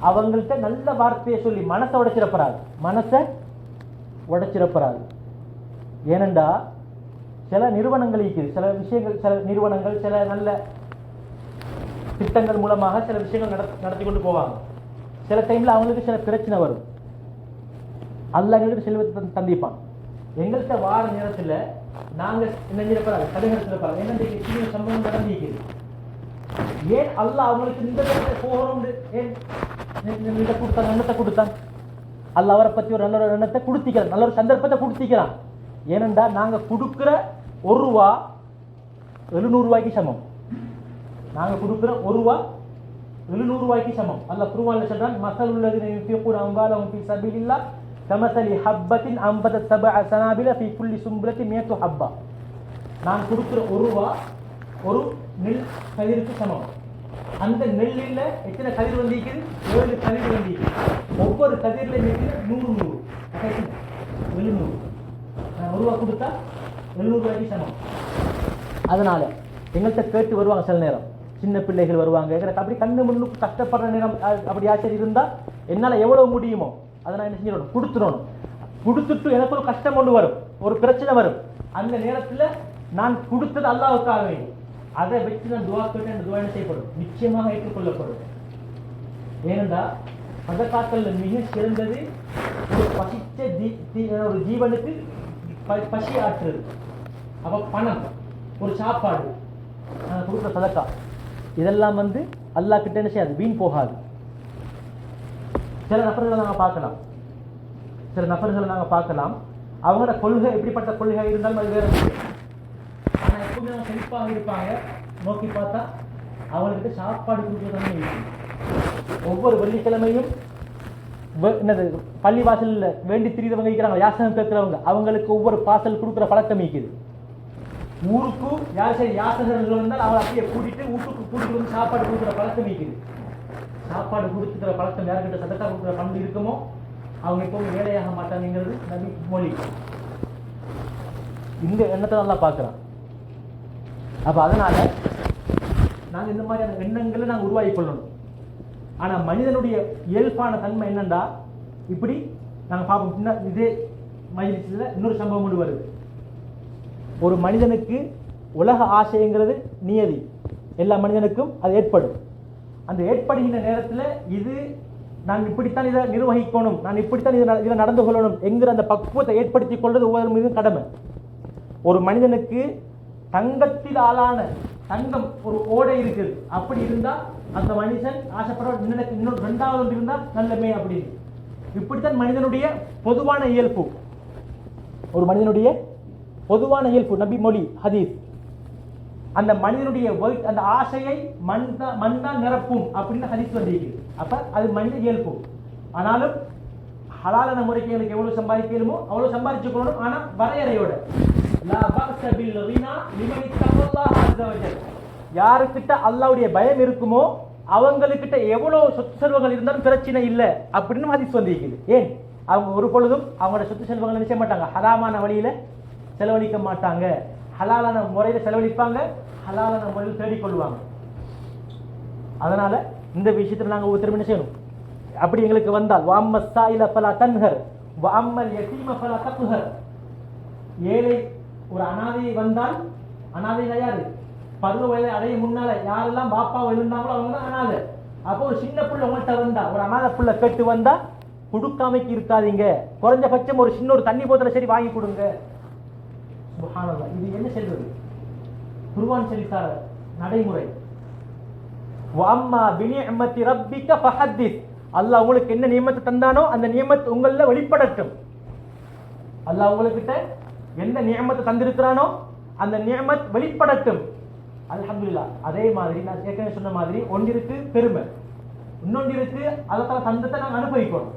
அவங்கள்ட்ட நல்ல வார்த்தையை சொல்லி மனசை உடைச்சிடப்படாது. மனசை உடைச்சிடப்படாது. ஏனென்றா சில நிறுவனங்கள் இருக்குது, சில விஷயங்கள், சில நிறுவனங்கள் சில நல்ல திட்டங்கள் மூலமாக சில விஷயங்கள் நடத்தி கொண்டு போவாங்க. சில டைம்ல அவங்களுக்கு சில பிரச்சனை வரும். அல்லாஹ் எங்களுக்கு செல்வத்தை தந்திப்பான். எங்கள்கிட்ட வார நேரத்துல நாங்க நினைஞ்சிடப்படாது, கடுகடுத்திடப்படாது. என்ன சம்பவம் நடந்திருக்குது, ஏன் அல்லாஹ் அவங்களுக்கு இந்த போகணும், ஏன் இதை கொடுத்தான், எண்ணத்தை கொடுத்தான். அல்லாஹ் அவரை பத்தி ஒரு நல்ல ஒரு எண்ணத்தை கொடுத்திக்கிறான், நல்ல ஒரு சந்தர்ப்பத்தை கொடுத்திக்கிறான். ஏனென்றா நாங்க கொடுக்கிற ₹1 700 சமம். நாங்க கொடுக்கிற ₹1 700 சமம். அல்லாஹ் குர்ஆன்ல சொல்றான், மஸலுல்லதீன யுன்ஃபிகூன அம்வாலஹும் ஃபீ ஸபீலில்லாஹ் கமஸலி ஹப்பத்தின் அம்பதத் சபஅ ஸனாபில ஃபீ குல்லி சும்பலத்தின் 100 ஹப்பா. நான் கொடுக்கிற ₹1 ஒரு நெல் கதிருக்கு சமம். அந்த நெல்லில் எத்தனை கதிர் வந்திருக்குது, 7 கதிர் வந்திருக்குது. ஒவ்வொரு கதிரில் 100 700. நான் ₹1 கொடுத்தா ₹700 சமம். அதனால எங்கள்கிட்ட கேட்டு வருவாங்க. சில நேரம் சின்ன பிள்ளைகள் வருவாங்க, எங்களுக்கு அப்படி கண்ணு முன்னுக்கு கஷ்டப்படுற நேரம் அப்படி ஆச்சரியம் இருந்தா என்னால் எவ்வளவு முடியுமோ அதை நான் என்ன செஞ்சிடணும், கொடுத்துடணும். கொடுத்துட்டு எனக்கு ஒரு கஷ்டம் கொண்டு வரும், ஒரு பிரச்சனை வரும். அந்த நேரத்தில் நான் கொடுத்தது அல்லாஹ்வுக்காக வேண்டி அதை வச்சு நான் துவா கேட்டு அந்த துவா என்ன செய்யப்படும், நிச்சயமாக ஏற்றுக்கொள்ளப்படும். ஏனென்றா சதகாக்கள்ல மிக சிறந்தது ஒரு பசிச்ச ஒரு ஜீவனுக்கு பசி ஆற்றுறது. அப்ப பணம், ஒரு சாப்பாடு, நான் கொடுக்குற சதக்கா, இதெல்லாம் அல்லாஹ் கிட்ட என்ன செய்யாது, வீண் போகாது. சில நபர்களை நாங்கள் பார்க்கலாம், அவங்களோட கொள்கை எப்படிப்பட்ட கொள்கை இருந்தாலும் அது வேற. ஆனா எப்பவுமே அவங்க செழிப்பாக இருப்பாங்க. நோக்கி பார்த்தா அவங்களுக்கு சாப்பாடு கொடுக்குறது. ஒவ்வொரு வெள்ளிக்கிழமையும் என்னது பள்ளிவாசல்ல வேண்டி திரிதவங்க இருக்கிறாங்க, யாசகம் கேட்கிறவங்க, அவங்களுக்கு ஒவ்வொரு பார்சல் கொடுக்குற பழக்கம் இருக்குது. ஊருக்கு யார் சரி யாசகர்கள் வந்தால் அவளை அப்படியே கூட்டிட்டு வீட்டுக்கு கூட்டிட்டு வந்து சாப்பாடு கொடுக்குற பழக்கம் இருக்குது. சாப்பாடு கொடுத்துக்கிற பழக்கம் யாருக்கிட்ட சதக்கா கொடுக்குற பண்பு இருக்குமோ அவங்க எப்பவுமே வேலையாக மாட்டாங்கிறது நபி மொழி. இந்த எண்ணத்தை நல்லா பார்க்குறான். அப்ப அதனால நாங்கள் இந்த மாதிரியான எண்ணங்களை நாங்கள் உருவாக்கி கொள்ளணும். ஆனா மனிதனுடைய இயல்பான தன்மை என்னண்டா, இப்படி நாங்கள் பார்ப்போம். இதே மஜ்லிஸ்ல இன்னொரு சம்பவம் கொண்டு வருது. ஒரு மனிதனுக்கு உலக ஆசைங்கிறது நியதி, எல்லா மனிதனுக்கும் அது ஏற்படும். அந்த ஏற்படுகின்ற நேரத்தில் இது நான் இப்படித்தான் இதை நிர்வகிக்கணும், நான் இப்படித்தான் இதில் நடந்து கொள்ளணும் என்கிற அந்த பக்குவத்தை ஏற்படுத்திக் கொள்வது ஒவ்வொரு மீதும் கடமை. ஒரு மனிதனுக்கு தங்கத்தில் ஆளான தங்கம் ஒரு ஓடை இருக்குது, அப்படி இருந்தா அந்த மனுஷன் ஆசைப்படுற இன்னொரு 2வது ஒன்று இருந்தா நல்லமே அப்படின்னு. இப்படித்தான் மனிதனுடைய பொதுவான இயல்பு. ஒரு மனிதனுடைய பொதுவான இயல்பு, நபி மொழி ஹதீஸ். அந்த மனிதனுடைய அந்த ஆசையை மண் தான் நிரப்பும் அப்படின்னு ஹதீஸ் வந்திருக்குது. அப்ப அது மனித இயல்பு. ஆனாலும் ஹலாலான முறைக்கு எனக்கு எவ்வளவு சம்பாதிக்கணுமோ அவ்வளவு சம்பாதிச்சு கொள்ளணும். ஆனா வரையறையோட. யாருக்கிட்ட அல்லாஹ்வுடைய பயம் இருக்குமோ அவங்களுக்கிட்ட எவ்வளவு சொத்து செல்வங்கள் இருந்தாலும் பிரச்சனை இல்லை அப்படின்னு ஹதீஸ் வந்திருக்குது. ஏன்? அவங்க ஒரு பொழுதும் அவங்களோட சொத்து செல்வங்களை நினைச்ச மாட்டாங்க, ஹராமான வழியில செலவழிக்க மாட்டாங்க, ஹலாலான முறையில செலவழிப்பாங்க, ஹலாலான முறையில் தேடிக்கொள்வாங்க. அதனால இந்த விஷயத்துல நாங்க ஒவ்வொருத்தரும் என்ன செய்யணும், அப்படி எங்களுக்கு வந்தால் வஅம்ம ஸாயில ஃபலா தன்ஹர் வஅம்மல் யதீம ஃபலா தக்ஹர். ஏழை ஒரு அனாதை வந்தால், அனாதைனா யாரு, பருவ வயதை அடைய முன்னால யாரெல்லாம் பாப்பாவை இருந்தாங்களோ அவங்க தான் அனாதை. அப்போ ஒரு சின்ன பிள்ளை உங்கள்கிட்ட வந்தா, ஒரு அனாதை பிள்ளை கேட்டு வந்தா கொடுக்காமைக்கு இருக்காதீங்க. குறைஞ்சபட்சம் ஒரு சின்ன ஒரு தண்ணி போத்தலை சரி வாங்கி கொடுங்க. சுப்ஹானல்லாஹ், இது என்ன சொல்றது, குர்ஆன் சொல்லித்தார நடைமுறை. வஅம்மா பினிஅமத்தி ரப்பிக ஃபஹத்திஸ். அல்லாஹ் உங்களுக்கு என்ன நியமத்தை தந்தானோ அந்த நியமத் உங்கள வெளிப்படட்டும். அல்லாஹ் உங்ககிட்ட எந்த நியமத்தை தந்திருக்கிறானோ அந்த நியமத் வெளிப்படட்டும். அல்ஹம்துலில்லாஹ். அதே மாதிரி நான் ஏற்கனவே சொன்ன மாதிரி ஒன்றிற்கு பெருமை, இன்னொன்று இருக்கு, அதற்கான தந்தத்தை நாங்கள் அனுபவிக்கணும்.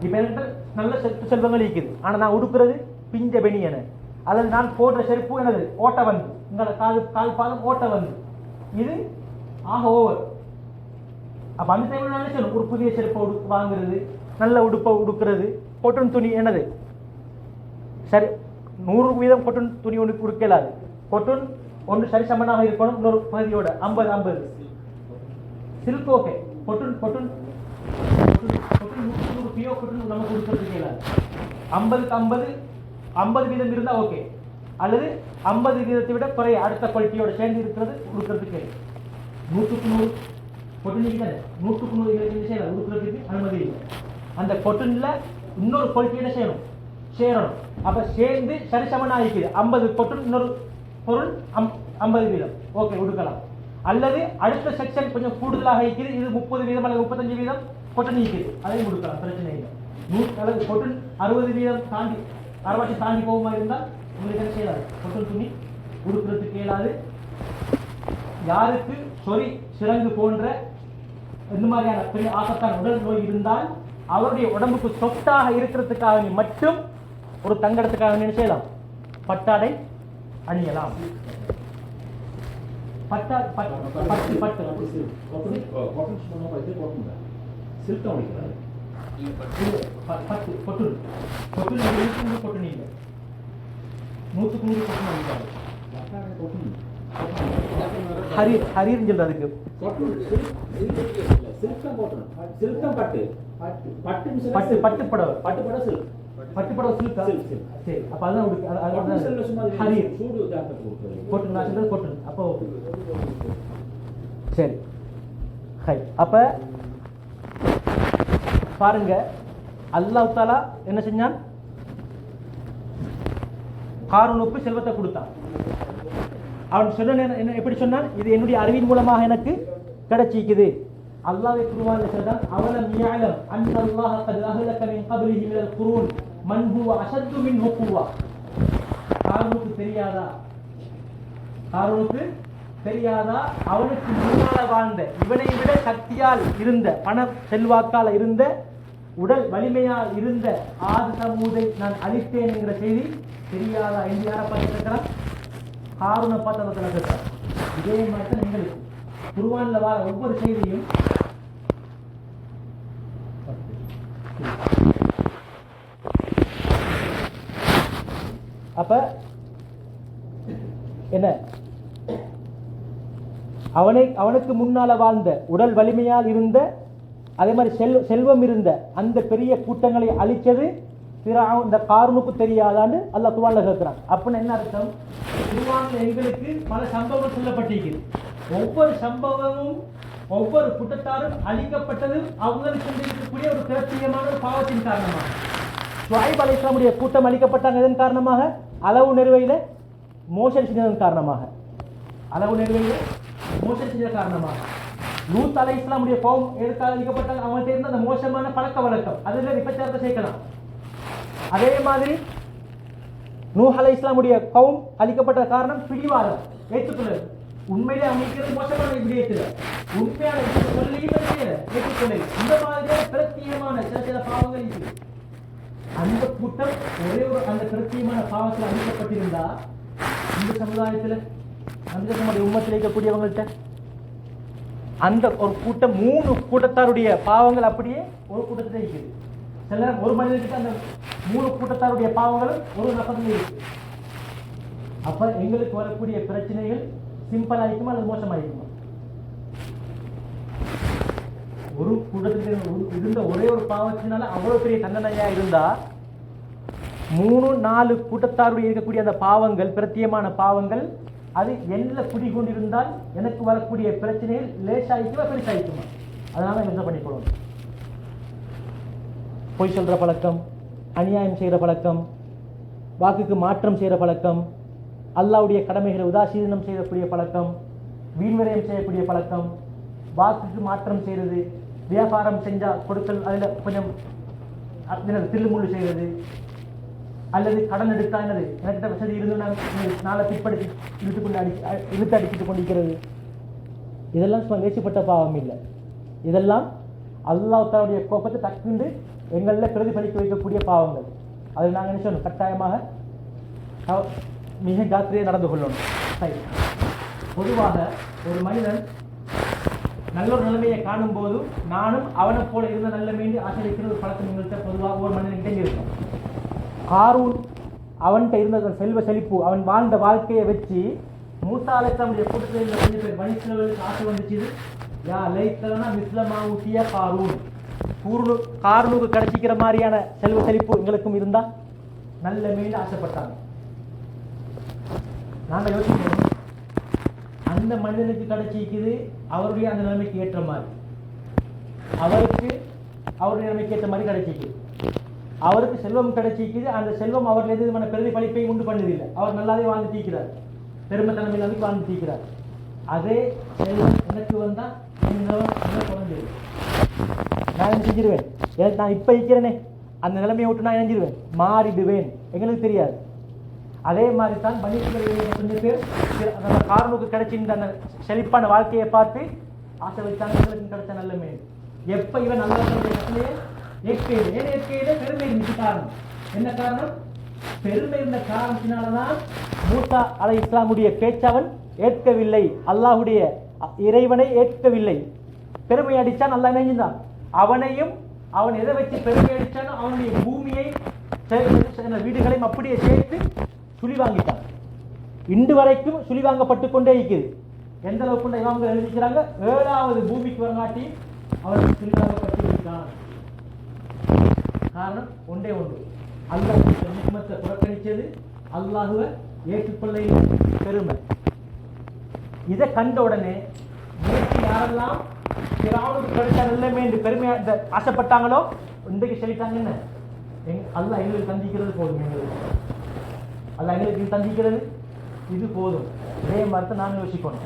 இப்ப என்கிட்ட நல்ல செல்வங்கள் இருக்குது, ஆனா நான் உடுக்கிறது பிஞ்ச பெணியன, அல்லது நான் போடுற செருப்பு எனது ஓட்ட வந்து உங்களோட கால் பாதம் ஓட்ட வந்து, இது ஆக ஓவர். அப்ப அந்த டைம்ல நான் நினைச்சேன் ஒரு புதிய செருப்பை வாங்குறது, நல்ல உடுப்பை உடுக்கிறது, கொட்டன் துணி என்னது சரி 100% கொட்டன் துணி ஒன்று கொடுக்கலாது. கொட்டன் ஒன்று சரி சமனாக இருக்கணும், இன்னொரு பகுதியோட 50-50 சில்க் ஓகே. கொட்டன் கொட்டன் கொட்டன் 100 பியோ கொட்டன் நம்ம கொடுக்கறது கேளாது. 50% இருந்தா ஓகே, அல்லது 50% விட குறைய அடுத்த குவாலிட்டியோட சேர்ந்து இருக்கிறது கொடுக்கறதுக்கு 100% கொட்டன் தானே 100% செய்யலாம், கொடுக்கறதுக்கு அனுமதி இல்லை. அந்த கொட்டன்ல இன்னொரு குவாலிட்டியோட சேரணும். அப்ப சேர்ந்து சரிசமனா இருக்குது 50 கொட்டன், இன்னொரு பொருள் 50% ஓகே கொடுக்கலாம். அல்லது அடுத்த செக்ஷன் கொஞ்சம் கூடுதலாக இருக்குது, இது 30% அல்லது 35% கொட்டன் இருக்குது, அதையும் கொடுக்கலாம், பிரச்சனை இல்லை. அல்லது கொட்டன் 60% தாண்டி 60 தாண்டி போகுமா இருந்தால் உங்களுக்கு என்ன செய்யலாது, கொட்டன் துணி கொடுக்கறதுக்கு இயலாது. யாருக்கு சொறி சிறங்கு போன்ற இந்த மாதிரியான பெரிய ஆபத்தான உடல் நோய் இருந்தால் அவருடைய உடம்புக்கு சொத்தாக இருக்கிறதுக்காக மட்டும் ஒரு தங்கடத்துக்காக என்ன செய்யலாம், பட்டாடை அணியலாம். பட்டு ஹரீர் சொல்றதுக்கு பட்டுப்படவை சில்க். சரி, அப்ப அதான் ஹரீர் கொட்டன் நான் சொல்றது கொட்டன். அப்போ சரி ஹை. அப்ப பாருங்க, அல்லாஹ் தஆலா என்ன செஞ்சான், காரூனுக்கு செல்வத்தை கொடுத்தான். அவன் சொன்ன என்ன எப்படி சொன்னான், இது என்னுடைய அறிவின் மூலமாக எனக்கு கிடைச்சிக்குது. அல்லாஹ்வே குர்ஆன்ல சொல்றான், அவலம் யஅலம் அன்னல்லாஹ கத் அஹலக மின் கப்லிஹி மினல் குரூன் மன் ஹுவ அஷத்து மின்ஹு குவா. காரூனுக்கு தெரியாதா அவனுக்கு முன்னால வாழ்ந்த, இவனை விட சக்தியால் இருந்த, பண செல்வாக்கால் இருந்த, உடல் வலிமையால் இருந்த ஆது சமூதை நான் அழித்தேன் என்கிற செய்தி தெரியாதா என்று யாரை பார்த்து கேட்கிறான், காரூனை பார்த்து கேட்கிறான். இதே மாதிரி தான் எங்களுக்கு குர்ஆன்ல வர ஒவ்வொரு செய்தியும் அப்ப என்ன, அவனுக்கு முன்னால வாழ்ந்த, உடல் வலிமையால் இருந்த, அதே மாதிரி செல்வம் இருந்த அந்த பெரிய கூட்டங்களை அழிச்சது இந்த காரூனுக்கு தெரியாதான்னு அல்லாஹ் குர்ஆன்ல கேட்கிறான். அப்படின்னு என்ன அர்த்தம், குர்ஆன்ல எங்களுக்கு பல சம்பவங்கள் சொல்லப்பட்டிருக்கிறது. ஒவ்வொரு சம்பவமும் ஒவ்வொரு கூட்டத்தாரும் அழிக்கப்பட்டது அவங்களுக்கு இருக்கக்கூடிய ஒரு பிரத்யேகமான ஒரு பாவத்தின் காரணமாக. ஷுஐப் அலைஹிஸ்ஸலாமுடைய கூட்டம் அழிக்கப்பட்டாங்க எதன் காரணமாக, அளவு நிறுவையில மோசடி செஞ்சதன் காரணமாக. லூத் அலைஹிஸ்ஸலாமுடைய கௌம் எதற்காக அழிக்கப்பட்டாங்க, அவங்கள்ட்ட இருந்த அந்த மோசமான பழக்க வழக்கம், அதுல விபச்சாரத்தை சேர்க்கலாம். அதே மாதிரி நூஹ் அலைஹிஸ்ஸலாமுடைய கௌம் அழிக்கப்பட்ட காரணம் பிடிவாதம், ஏற்றுக்கொள்ள உண்மையிலே அமைக்கிறது மோசமான விடயத்தில் உண்மையான ஏற்றுக்கொள்ள. இந்த மாதிரியான பிரத்யேகமான சில பாவங்கள் இருக்குது. அந்த கூட்டம் ஒரே ஒரு அந்த பிரத்யேகமான பாவத்தில் அழிக்கப்பட்டிருந்தா இந்த சமுதாயத்தில் அந்த நம்முடைய உம்மத்தில் இருக்கக்கூடியவங்கள்ட்ட அந்த ஒரு கூட்டம் 3 கூட்டத்தாருடைய பாவங்கள் அப்படியே ஒரு கூட்டத்தில் இருக்குது. சில ஒரு மனிதர்கிட்ட அந்த 3 கூட்டத்தாருடைய பாவங்களும் ஒரு நபர்கள் இருக்கு. அப்ப எங்களுக்கு வரக்கூடிய பிரச்சனைகள் சிம்பிள் ஆகிக்குமா அல்லது மோசமாயிருக்குமா? ஒரு கூட்டத்தில் இருந்த ஒரே ஒரு பாவத்தினால அவ்வளவு பெரிய தண்டனையா இருந்தா 3-4 கூட்டத்தாருடைய இருக்கக்கூடிய அந்த பாவங்கள், பிரத்தியமான பாவங்கள், அது என்ன குடிகொண்டிருந்தால் எனக்கு வரக்கூடிய பிரச்சனைகள் லேசாயிக்குமா பெருசாயிக்குமா? அதனால என்ன பண்ணிக்கொள்ளும், பொய் சொல்ற பழக்கம், அநியாயம் செய்கிற பழக்கம், வாக்குக்கு மாற்றம் செய்கிற பழக்கம், அல்லாஹ்வுடைய கடமைகளை உதாசீனம் செய்யக்கூடிய பழக்கம், வீண்விரயம் செய்யக்கூடிய பழக்கம், வாக்குக்கு மாற்றம் செய்கிறது, வியாபாரம் செஞ்சா கொடுக்கல் அதில் கொஞ்சம் தில்லுமுள்ளு செய்கிறது, அல்லது கடன் எடுத்தா என்னது எனக்கிட்ட வசதி இருந்து நாளை பிற்படுத்தி இழுத்து அடிச்சுட்டு கொண்டிருக்கிறது. இதெல்லாம் சும்மா லேசிப்பட்ட பாவம் இல்லை. இதெல்லாம் அல்லாஹ் தன்னுடைய கோபத்தை டக்குண்டு எங்களில் பிரதிபலிக்க வைக்கக்கூடிய பாவங்கள். அதை நாங்கள் என்ன சொல்லணும், கட்டாயமாக மிக ஜாக்கிரதையாக நடந்து கொள்ளணும். சரி, பொதுவாக ஒரு மனிதன் நல்ல ஒரு நிலைமையை காணும் போது நானும் அவனை போல இருந்த நிலைமையை ஆசிரியக்கிற ஒரு பழக்கம் எங்கள்கிட்ட பொதுவாக ஒரு மனிதன் இருக்கும். காரூன் அவன்கிட்ட இருந்த செல்வ செழிப்பு, அவன் வாழ்ந்த வாழ்க்கையை வச்சு மூசா அலைஹிஸ்ஸலாமுடைய கூட்டத்தில் இருந்த கொஞ்சம் பேர் மனுஷர்களுக்கு ஆசை வந்துச்சு. யா லைத்தலனா மிஸ்லமா ஊட்டிய காரூன், காரூனுக்கு கிடைச்சிக்கிற மாதிரியான செல்வ செழிப்பு எங்களுக்கும் இருந்தா நல்ல மேல ஆசைப்பட்டாங்க. நாங்கள் யோசிக்கணும், அந்த மனிதனுக்கு கிடைச்சிக்குது அவருடைய அந்த நிலைமைக்கு ஏற்ற மாதிரி, அவருக்கு அவருடைய நிலைமைக்கு ஏற்ற மாதிரி கிடைச்சிக்குது. அவருக்கு செல்வம் கிடைச்சிக்குது, அந்த செல்வம் அவர்கள் எது விதமான பிரதிபலிப்பை உண்டு பண்ணுவதில்லை. அவர் நல்லாவே வாழ்ந்து தீக்கிறார், பெருமைத்தன்மை இல்லாமல் வாழ்ந்து தீக்கிறார். அதே செல்வம் எனக்கு வந்தா குறைஞ்சிரு, நான் என்ன செஞ்சிருவேன், எனக்கு நான் இப்ப இருக்கிறேனே அந்த நிலைமையை விட்டு நான் இணைஞ்சிருவேன், மாறிடுவேன். எங்களுக்கு தெரியாது. அதே மாதிரி தான் கொஞ்சம் பேர் அந்த காரனுக்கு கிடைச்சிருந்த அந்த செழிப்பான வாழ்க்கையை பார்த்து ஆசை வைத்தாங்க, எங்களுக்கு கிடைச்ச நல்ல மேல். எப்ப இவன் நல்ல ஏற்கையில பெருமை இருந்துச்சு. காரணம் என்ன? காரணம் பெருமை இருந்த காரணத்தினாலதான் மூசா அலைஹிஸ்ஸலாமுடைய பேச்சவன் ஏற்கவில்லை, அல்லாஹுடைய இறைவனை ஏற்கவில்லை. பெருமை அடிச்சான், நல்லா நினைஞ்சான். அவனையும் அவன் எதை வச்சு பெருமை அடிச்சானோ அவனுடைய பூமியை வீடுகளையும் அப்படியே சேர்த்து சுழி வாங்கிட்டான். இன்று வரைக்கும் சுழி வாங்கப்பட்டு கொண்டே இருக்குது. எந்த அளவுக்கு இவங்க எழுதிக்கிறாங்க, 7வது பூமிக்கு வரங்காட்டி அவனுக்கு சுழி வாங்கப்பட்டிருக்கான். காரணம் ஒன்றே ஒன்று, அல்லாஹ் நிக்மத்தை புறக்கணிச்சது, அல்லாஹுவை ஏற்றுக்கொள்ள பெருமை. இதை கண்ட உடனே நேற்று யாரெல்லாம் பிறவுனுக்கு கிடைச்ச நல்லமே என்று பெருமை ஆசைப்பட்டாங்களோ இன்றைக்கு சொல்லிட்டாங்க, என்ன அல்லாஹ் எங்களுக்கு தந்திக்கிறது போதும், எங்களுக்கு அல்லாஹ் எங்களுக்கு தந்திக்கிறது இது போதும். இதே மாதிரி நான் யோசிக்கணும்.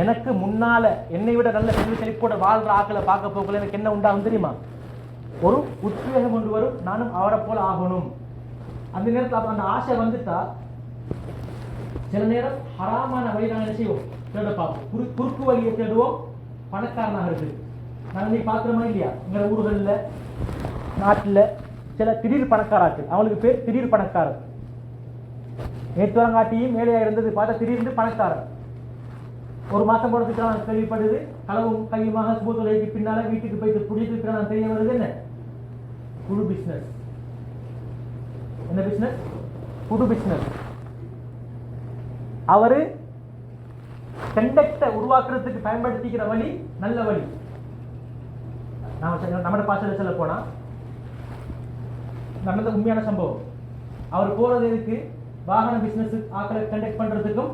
எனக்கு முன்னால என்னை விட நல்ல செழிப்போட வாழ்ற ஆக்களை பார்க்க போகல எனக்கு என்ன உண்டாகும் தெரியுமா? ஒரு உத்வேகம் கொண்டு வரும், நானும் அவரை போல ஆகணும். அந்த நேரத்தில் அந்த ஆசை வந்துட்டா சில நேரம் ஹராமான வழி நாங்கள் என்ன செய்வோம், தேட பார்ப்போம். குறுக்கு வழியை தேடுவோம், பணக்காரனாக இருக்கு. நாங்கள் நீ பார்க்குறோமா இல்லையா, எங்களை ஊர்களில் நாட்டில் சில திடீர் பணக்காராக்கள், அவங்களுக்கு பேர் திடீர் பணக்காரர். நேற்று வரங்காட்டியும் மேலையாக இருந்தது பார்த்தா திடீர்னு பணக்காரர். ஒரு மாதம் போனதுக்கு நான் கேள்விப்படுது, களவும் கையுமாக சுபத்துறைக்கு பின்னால வீட்டுக்கு போயிட்டு குடியிருக்கிற நான் தெரிய வருது என்ன புது பிஸ்னஸ். என்ன பிஸ்னஸ்? புது பிஸ்னஸ். அவரு கண்டக்டை உருவாக்குறதுக்கு பயன்படுத்திக்கிற வழி நல்ல வழி. நம்ம பாசல சொல்ல போனா நடந்த உண்மையான சம்பவம். அவர் போறது எதுக்கு? வாகன பிசினஸ் ஆக்களை கண்டக்ட் பண்றதுக்கும்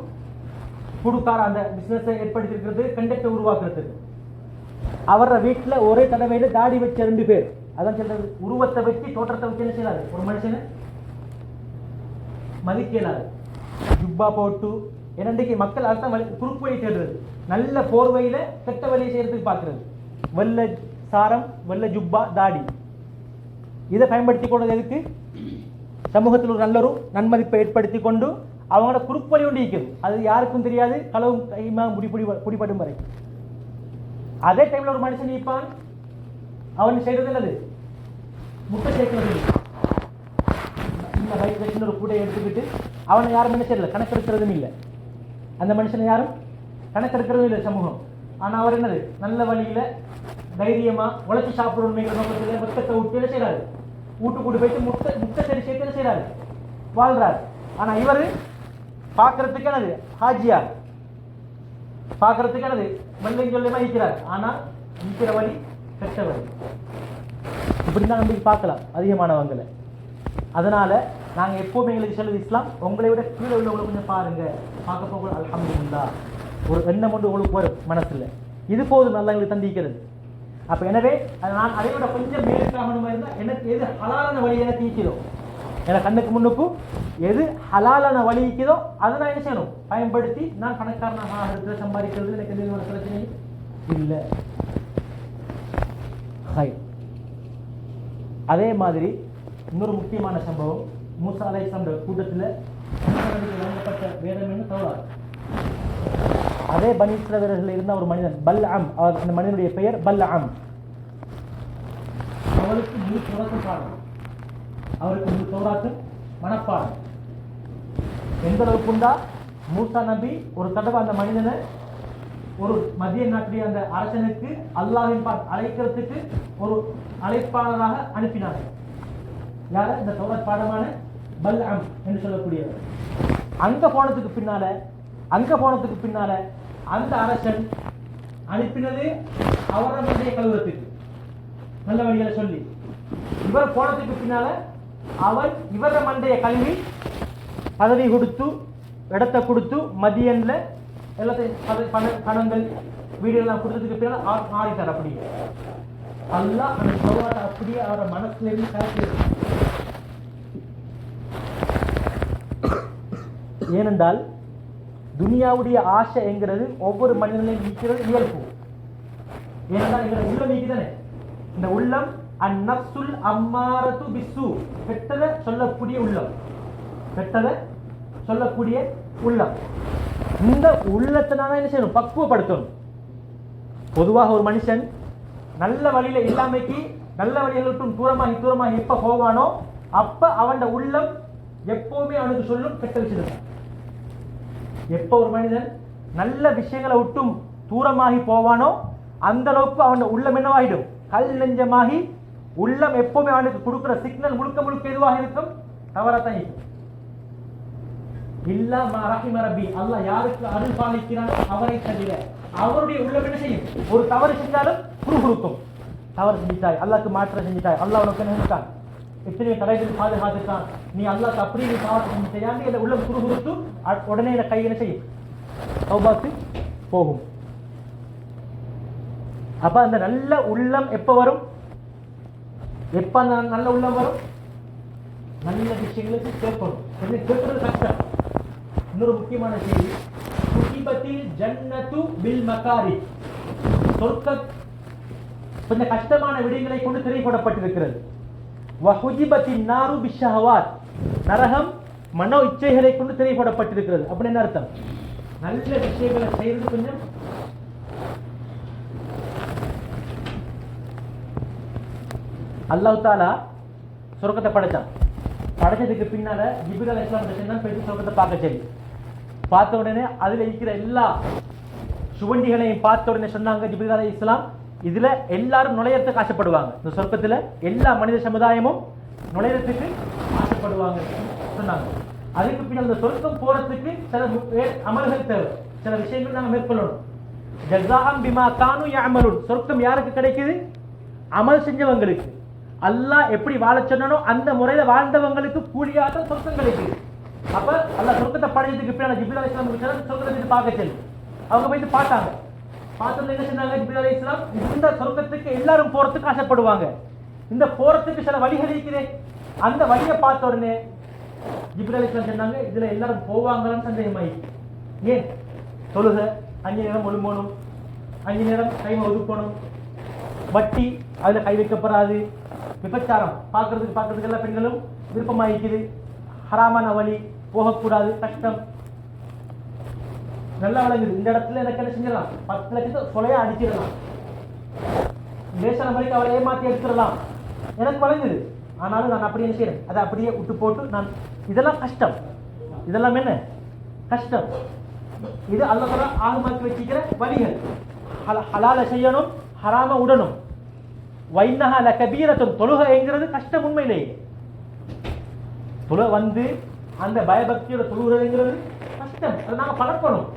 குடுக்கார அந்த பிசினஸை ஏற்படுத்திருக்கிறது, கண்டக்டை உருவாக்குறதுக்கு. அவர வீட்டுல ஒரே தடவையில தாடி வச்ச 2 பேர். அதான் சொல்றது, உருவத்தை வச்சு தோற்றத்தை வச்சு என்ன செய்யலாது, ஒரு மனுஷனை மதிக்கலாது. ஜுப்பா போட்டு என்னண்டைக்கு மக்கள் அர்த்தம் குறுக்கு வழி தேடுறது, நல்ல போர்வையில கெட்ட வழியை செய்யறதுக்கு பார்க்கறது. வெள்ள சாரம், வெள்ள ஜுப்பா, தாடி, இதை பயன்படுத்தி கொண்டது எதுக்கு? சமூகத்தில் ஒரு நல்ல ஒரு நன்மதிப்பை ஏற்படுத்தி கொண்டு அவங்களோட குறுக்கு வழி ஒன்று இருக்குது, அது யாருக்கும் தெரியாது, களவும் கைமா குடிபடும் வரை. அதே டைம்ல ஒரு மனுஷன் நிற்பான், அவன் செய்யறது என்னது? முட்டை சேர்க்கிறது. இந்த பைக் வச்சு ஒரு கூடையை எடுத்துக்கிட்டு அவனை யாரும் என்ன செய்யல, கணக்கெடுக்கிறதும் இல்லை. அந்த மனுஷனை யாரும் கணக்கெடுக்கிறதும் இல்லை சமூகம். ஆனா அவர் என்னது, நல்ல வழியில தைரியமா உழைச்சி சாப்பிடணுங்கிற நோக்கத்தில் வெக்கத்தை விட்டு என்ன செய்யறாரு, வீட்டு கூட்டு போயிட்டு முட்டை சரி சேர்த்து என்ன செய்யறாரு, வாழ்றாரு. ஆனா இவரு பார்க்கறதுக்கு என்னது, ஹாஜியார், பார்க்கறதுக்கு என்னது, வெள்ளையும் சொல்லியமா இருக்கிறார். ஆனா நிற்கிற வழி கெட்ட வழி. இப்படிதான் நம்பிக்கை பார்க்கலாம் அதிகமானவங்களை. அதனால நாங்க எப்பவுமே எங்களுக்கு சொல்லுது, இஸ்லாம் உங்களை விட கீழே உள்ளவங்களை கொஞ்சம் பாருங்க, பார்க்க போக அல்ஹம்துலில்லாஹ் ஒரு எண்ணம் ஒன்று உங்களுக்கு வரும் மனசுல, இது போதும் நல்லா எங்களுக்கு தந்திக்கிறது. அப்ப எனவே நான் அதை விட கொஞ்சம் மேலுக்காகணுமா இருந்தா எனக்கு எது ஹலாலான வழி எனக்கு ஈக்கிறதோ, எனக்கு கண்ணுக்கு முன்னுக்கும் எது ஹலாலான வழி ஈக்குதோ அதை நான் என்ன செய்யணும், பயன்படுத்தி நான் பணக்காரனாக ஆகிறது, சம்பாதிக்கிறது எனக்கு எந்த ஒரு பிரச்சனையும் இல்லை. அதே மாதிரி இன்னொரு முக்கியமான சம்பவம், மூசா அலைஹிஸ்ஸலாம் கூட்டத்தில் வழங்கப்பட்ட வேதம் என்ன தௌராத். அதே பனி இஸ்ரவேலர்கள் இருந்த ஒரு மனிதன் பல்அம், அந்த மனிதனுடைய பெயர் பல்அம். அவருக்கு முழு தௌராத்தும் பாடம், அவருக்கு முழு தௌராத்தும் மனப்பாடம். எந்த அளவுக்கு உண்டா, மூசா நபி ஒரு தடவை அந்த மனிதனை ஒரு மத்திய நாட்டுடைய அந்த அரசனுக்கு அல்லாஹ்வின் அழைக்கிறதுக்கு ஒரு அழைப்பாளராக அனுப்பினார்கள். யார? இந்த தௌராத் பாடமான பல்அம் என்று சொல்லக்கூடியவர். அங்க போனதுக்கு பின்னால அந்த அரசன் அனுப்பினது அவருடைய கழுவத்துக்கு நல்ல வழிகளை சொல்லி, இவர் போனதுக்கு பின்னால அவன் இவர மண்டைய கல்வி பதவி கொடுத்து இடத்தை கொடுத்து மதியன்ல எல்லாத்தையும் பணங்கள் வீடுகள்லாம் கொடுத்ததுக்கு பின்னால் மாறிட்டார். அப்படியே அல்லாஹ் அந்த தௌராத்தை அப்படியே அவரை மனசுல இருந்து கலக்கி. ஏனென்றால் துனியாவுடைய ஆசை என்கிறது ஒவ்வொரு மனிதனையும் நீக்கிறது இயல்பு. ஏனென்றால் எங்களை உள்ளம் நீக்குதானே, இந்த உள்ளம் அந்நஃப்சுல் அம்மாரத்து பிஸ்ஸூ, கெட்டதை சொல்லக்கூடிய உள்ளம், கெட்டதை சொல்லக்கூடிய உள்ளம். இந்த உள்ளத்தினால என்ன செய்யணும்? பக்குவப்படுத்தணும். பொதுவாக ஒரு மனுஷன் நல்ல வழியில இல்லாமைக்கு நல்ல வழிகளுக்கும் தூரமாகி எப்ப போவானோ அப்ப அவன் உள்ளம் எப்பவுமே அவனுக்கு சொல்லும் கெட்ட விஷயம். எப்ப ஒரு மனிதன் நல்ல விஷயங்களை விட்டும் தூரமாகி போவானோ அந்த அளவுக்கு அவன் உள்ளம் என்னவாயிடும்? கல் நெஞ்சமாகி உள்ளம் எப்பவுமே அவனுக்கு கொடுக்கிற சிக்னல் முழுக்க எதுவாக இருக்கும்? தவறாத்தான் இருக்கும். இல்லா ரஹிம ரப்பி, அல்லாஹ் யாருக்கு அருள் பாலிக்கிறானோ அவரை தவிர அவருடைய உள்ளம் என்ன செய்யும்? ஒரு தவறு செஞ்சாலும் குறுகுறுக்கும். தவறு செஞ்சிட்டாய், அல்லாஹ்க்கு மாற்றம் செஞ்சிட்டாய், அல்லாஹ் உனக்கு என்ன செஞ்சான், எத்தனை தடைகள் பாதுகாத்துட்டான், நீ அல்லாஹ் அப்படி நீ பாவத்தை செஞ்சிட்டாயான்னு இந்த உள்ளம் குறுகுறுத்து உடனே இந்த கை என்ன செய்யும்? தௌபாக்கு போகும். அப்ப அந்த நல்ல உள்ளம் எப்ப வரும்? எப்ப அந்த நல்ல உள்ளம் வரும்? நல்ல விஷயங்களுக்கு கேட்கணும். கேட்கறது கஷ்டம். இன்னொரு முக்கியமான செய்தி, சுகிபத்தில் ஜன்னத்து பில் மகாரி, சொர்க்க கொஞ்சம் கஷ்டமான விடயங்களை கொண்டு திரைப்படப்பட்டிருக்கிறது. வஹுஜிபத்தின் நாரு பிஷஹவாத், நரகம் மனோ இச்சைகளை கொண்டு திரைப்படப்பட்டிருக்கிறது. அப்படி என்ன அர்த்தம்? நல்ல விஷயங்களை செய்யறது கொஞ்சம் அல்லாஹ் தாலா சொர்க்கத்தை படைச்சான். படைச்சதுக்கு பின்னால ஜிப்ரீல் அலைஹிஸ்ஸலாம் போயிட்டு சொர்க்கத்தை பார்க்க சொல்லி பார்த்த உடனே அதுல இருக்கிற எல்லா சுவண்டிகளையும் பார்த்த உடனே சொன்னாங்க ஜிப்ரீல் அலைஹிஸ்ஸலாம், இதுல எல்லாரும் நுழையறதுக்கு ஆசைப்படுவாங்க, இந்த சொர்க்கத்துல எல்லா மனித சமுதாயமும் நுழையறதுக்கு ஆசைப்படுவாங்க சொன்னாங்க. அதுக்கு பின்னால் இந்த சொர்க்கம் போறதுக்கு சில அமல்கள் தேவை, சில விஷயங்கள் நாங்கள் மேற்கொள்ளணும். ஜஸாஅம் பிமா கானு யஅமலுன், சொர்க்கம் யாருக்கு கிடைக்குது? அமல் செஞ்சவங்களுக்கு. அல்லாஹ் எப்படி வாழ சொன்னானோ அந்த முறையில வாழ்ந்தவங்களுக்கு கூலியாக சொர்க்கம் கிடைக்குது. அப்ப அல்லாஹ் சொர்க்கத்தை படைச்சதுக்கு பின்னால ஜிப்ரீல் அலைஹிஸ்ஸலாம் சொர்க்கத்தை பார்க்க சொல்லி அவங்க போயிட்டு பார்த்தாங்க. பார்த்ததுல என்ன சொன்னாங்க ஜிப்ரீல் அலைஹிஸ்ஸலாம், இந்த சொர்க்கத்துக்கு எல்லாரும் போறதுக்கு ஆசைப்படுவாங்க, இந்த போறதுக்கு சில வழிகள் இருக்கிறேன். அந்த வழியை பார்த்த உடனே ஜிப்ரீல் அலைஹிஸ்ஸலாம் சொன்னாங்க, இதுல எல்லாரும் போவாங்களான்னு சந்தேகமாயி. ஏன்? தொழுக 5 நேரம் ஒழுங்கணும், 5 நேரம் கைமை ஒதுக்கணும், வட்டி அதுல கை வைக்கப்படாது, விபச்சாரம் பார்க்கறதுக்கு எல்லா பெண்களும் விருப்பமாயிருக்குது, ஹராமான வழி போகக்கூடாது, கஷ்டம். நல்லா விளங்குது. இந்த இடத்துல எனக்கு என்ன செஞ்சிடலாம்? 10 லட்சத்தை சொலையா அடிச்சிடலாம், லேசான வரைக்கும் அவளை ஏமாத்தி எடுத்துடலாம், எனக்கு வழங்குது. ஆனாலும் நான் அப்படி என்ன செய்யறேன்? அதை அப்படியே விட்டு போட்டு நான் இதெல்லாம் கஷ்டம், இதெல்லாம் என்ன கஷ்டம். இது அல்லாஹ் ஆகுமாக்கி வச்சுக்கிற வழிகள். ஹலால செய்யணும், ஹராம உடனும். வைன்னஹா லகபீரத்துன், தொழுகை என்கிறது கஷ்டம். உண்மையிலேயே தொழுகை வந்து அந்த பயபக்தியோட தொழுகிறதுங்கிறது கஷ்டம். அதை நாங்கள் பழக்கணும்,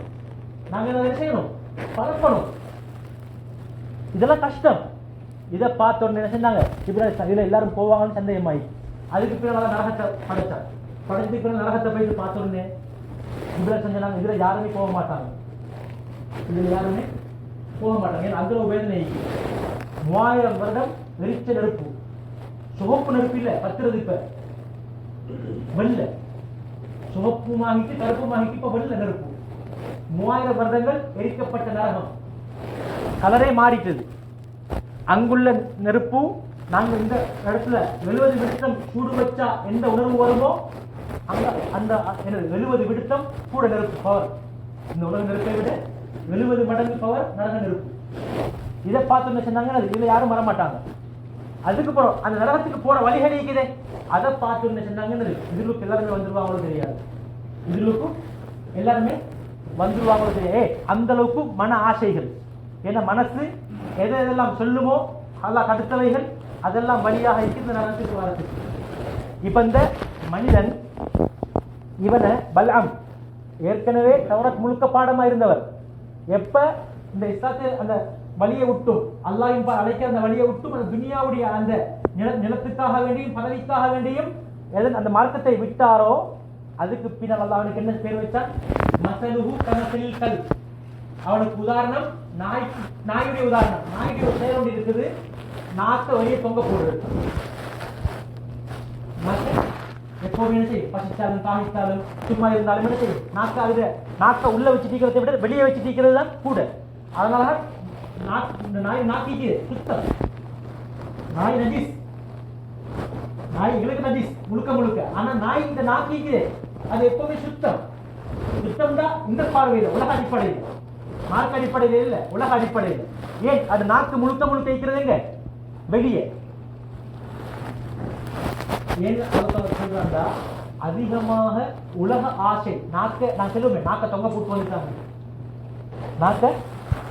நாங்கள் என்ன செய்யணும்? பழக்கணும். இதெல்லாம் கஷ்டம். இதை பார்த்த உடனே என்ன செஞ்சாங்க? இதுல எல்லாரும் போவாங்கன்னு சந்தேகமாயி அதுக்கு பின்னால் நரகத்தை படைச்சதுக்கு பின்னால் நரகத்தை போயிட்டு பார்த்த உடனே இதுல செஞ்சாங்க, இதுல யாருமே போக மாட்டாங்க, இதுல யாருமே போக மாட்டாங்க. ஏன்னா அந்த வேதனை 3000 வருடம் எரிச்ச நெருப்பு, சுகப்பு நெருப்பு இல்ல பத்துறது, இப்ப வெள்ள சுகப்புமாகிட்டு கருப்புமாகிட்டு இப்ப வெள்ள நெருப்பு. 3000 வருடங்கள் எரிக்கப்பட்ட நரகம், கலரே மாறிட்டது. அங்குள்ள நெருப்பு நாங்க இந்த இடத்துல 70 விடுத்தம் சூடு வச்சா எந்த உணர்வு வருமோ அந்த 70 விடுத்தம் கூட நெருப்பு பவர் இந்த உலக நெருப்பை விட 70 மடங்கு பவர் நரக நெருப்பு. இதை பார்த்து என்ன சொன்னாங்க, இதுல யாரும் வரமாட்டாங்க. அதுக்கப்புறம் அந்த நரகத்துக்கு போற வழிகள் இருக்குதே, அதை பார்த்து என்ன சொன்னாங்க, இதுலுக்கு எல்லாருமே வந்துருவாங்களோ தெரியாது, இதுலுக்கும் எல்லாருமே வந்துருவாங்களோ தெரியாது. அந்த அளவுக்கு மன ஆசைகள். ஏன்னா மனசு எதெல்லாம் சொல்லுமோ அல்லாஹ் தடுத்தவைகள் அதெல்லாம் வழியாக இருக்கு இந்த நரகத்துக்கு வரத்துக்கு. இப்ப இந்த மனிதன் இவனை பல்அம் ஏற்கனவே தௌராத் முழுக்க பாடமா இருந்தவர். எப்ப இந்த இஸ்லாத்தை அந்த வழியை விட்டும் அல்லாஹ்வின் அழைக்க அந்த வழியை விட்டும் அந்த துனியாவுடைய அந்த நிலத்துக்காக வேண்டியும் பதவிக்காக வேண்டியும் அந்த மார்க்கத்தை விட்டாரோ அதுக்கு பின்னால் அல்லாஹ் அவனுக்கு என்ன பேர் வச்சான், மஸலுஹு கமஸலில் கல்ப். அவனுக்கு உதாரணம் நாயுடைய உதாரணம். நாயுடைய ஒரு செயல் ஒன்று இருக்குது, நாக்க வழியை தொங்க போடுறது. எப்போதும் என்ன செய்யும், பசிச்சாலும் தாகித்தாலும் சும்மா இருந்தாலும் என்ன செய்யும், நாக்க உள்ள வச்சு தீக்கிறதை விட வெளியே வச்சு தீக்கிறது தான் கூட. அதனால இந்த நாய் நாக்கிக்கு சுத்தம், நாய் நஜீஸ், நாய் எங்களுக்கு நஜீஸ் முழுக்க. ஆனா நாய் இந்த நாக்கிக்கு அது எப்பவுமே சுத்தம். சுத்தம் தான் இந்த பார்வையில், உலக அடிப்படையில், மார்க்க அடிப்படையில் இல்ல, உலக அடிப்படையில். ஏன் அது நாக்கு முழுக்க வைக்கிறதுங்க வெளியே. ஏன் சொல்றாங்க, அதிகமாக உலக ஆசை நாக்க, நான் சொல்லுவேன் நாக்க தொங்க போட்டு வந்துட்டாங்க, நாக்க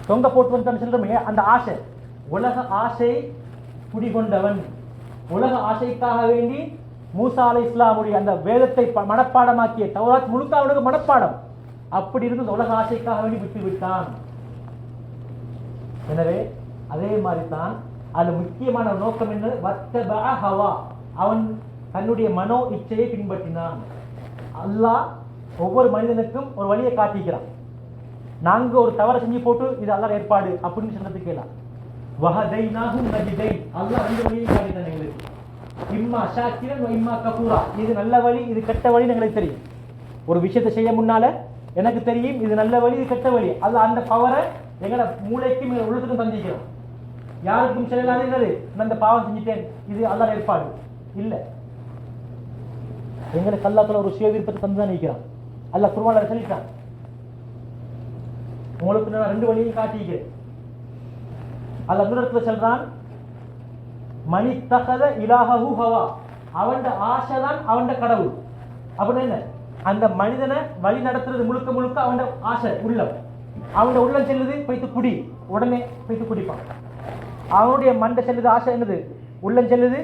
தொங்க போட்டு வந்து சொல்றோமே, அந்த ஆசை உலக ஆசை குடிகொண்டவன். உலக ஆசைக்காக வேண்டி மூசா அலைஹிஸ்ஸலாமுடைய அந்த வேதத்தை மனப்பாடமாக்கிய தௌராத் முழுக்க அவனுக்கு மனப்பாடம். அப்படி இருந்து உலக ஆசைக்காக வேண்டி விட்டு விட்டான். எனவே அதே மாதிரி தான் அது முக்கியமான நோக்கம் என்ன, வத்தபா ஹவா, அவன் தன்னுடைய மனோ இச்சையை பின்பற்றினான். அல்லாஹ் ஒவ்வொரு மனிதனுக்கும் ஒரு வழியை காட்டிக்கிறான். நாங்க ஒரு தவறை செஞ்சு போட்டு இது அல்லாஹ் ஏற்பாடு அப்படின்னு சொன்னதுக்கு கேட்கலாம். வஹதைனாஹும் நஜ்தைன், அல்லாஹ் ரெண்டு வழியை காட்டினான் எங்களுக்கு. இம்மா ஷாக்கிரன் வ இம்மா கஃபூரா, இது நல்ல வழி இது கெட்ட வழி எங்களுக்கு தெரியும். ஒரு விஷயத்தை செய்ய முன்னால எனக்கு தெரியும் இது நல்ல வழி இது கெட்ட வழி. அல்லாஹ் அந்த பவரை எங்களோட மூளைக்கும் உள்ளத்துக்கும் தந்திக்கிறோம். யாருக்கும் செல்லாது நான் இந்த பாவம் செஞ்சுட்டேன் இது அல்லாஹ் ஏற்பாடு இல்ல. எங்களுக்கு அல்லாஹ் ஒரு சுய விருப்பத்தை தந்துதான் நிற்கிறான். அல்லாஹ் குர்ஆன்ல சொல்லிட்டான், உங்களுக்கு நான் ரெண்டு வழியையும் காட்டிக்கிறேன். அல்லாஹ் இன்னொரு இடத்துல சொல்றான், மணி தகத இலாஹு ஹவா, அவன் ஆசைதான் அவன் கடவுள். அப்படின்னு என்ன, அந்த மனிதனை வழி நடத்துறது முழுக்க அவன் ஆசை உள்ளம். அவன் உள்ளம் செல்லுது போய்த்து குடி, உடனே போய்த்து குடிப்பான். அவனுடைய மண்டை செல்லுது ஆசை என்னது, உள்ளம் செல்லுது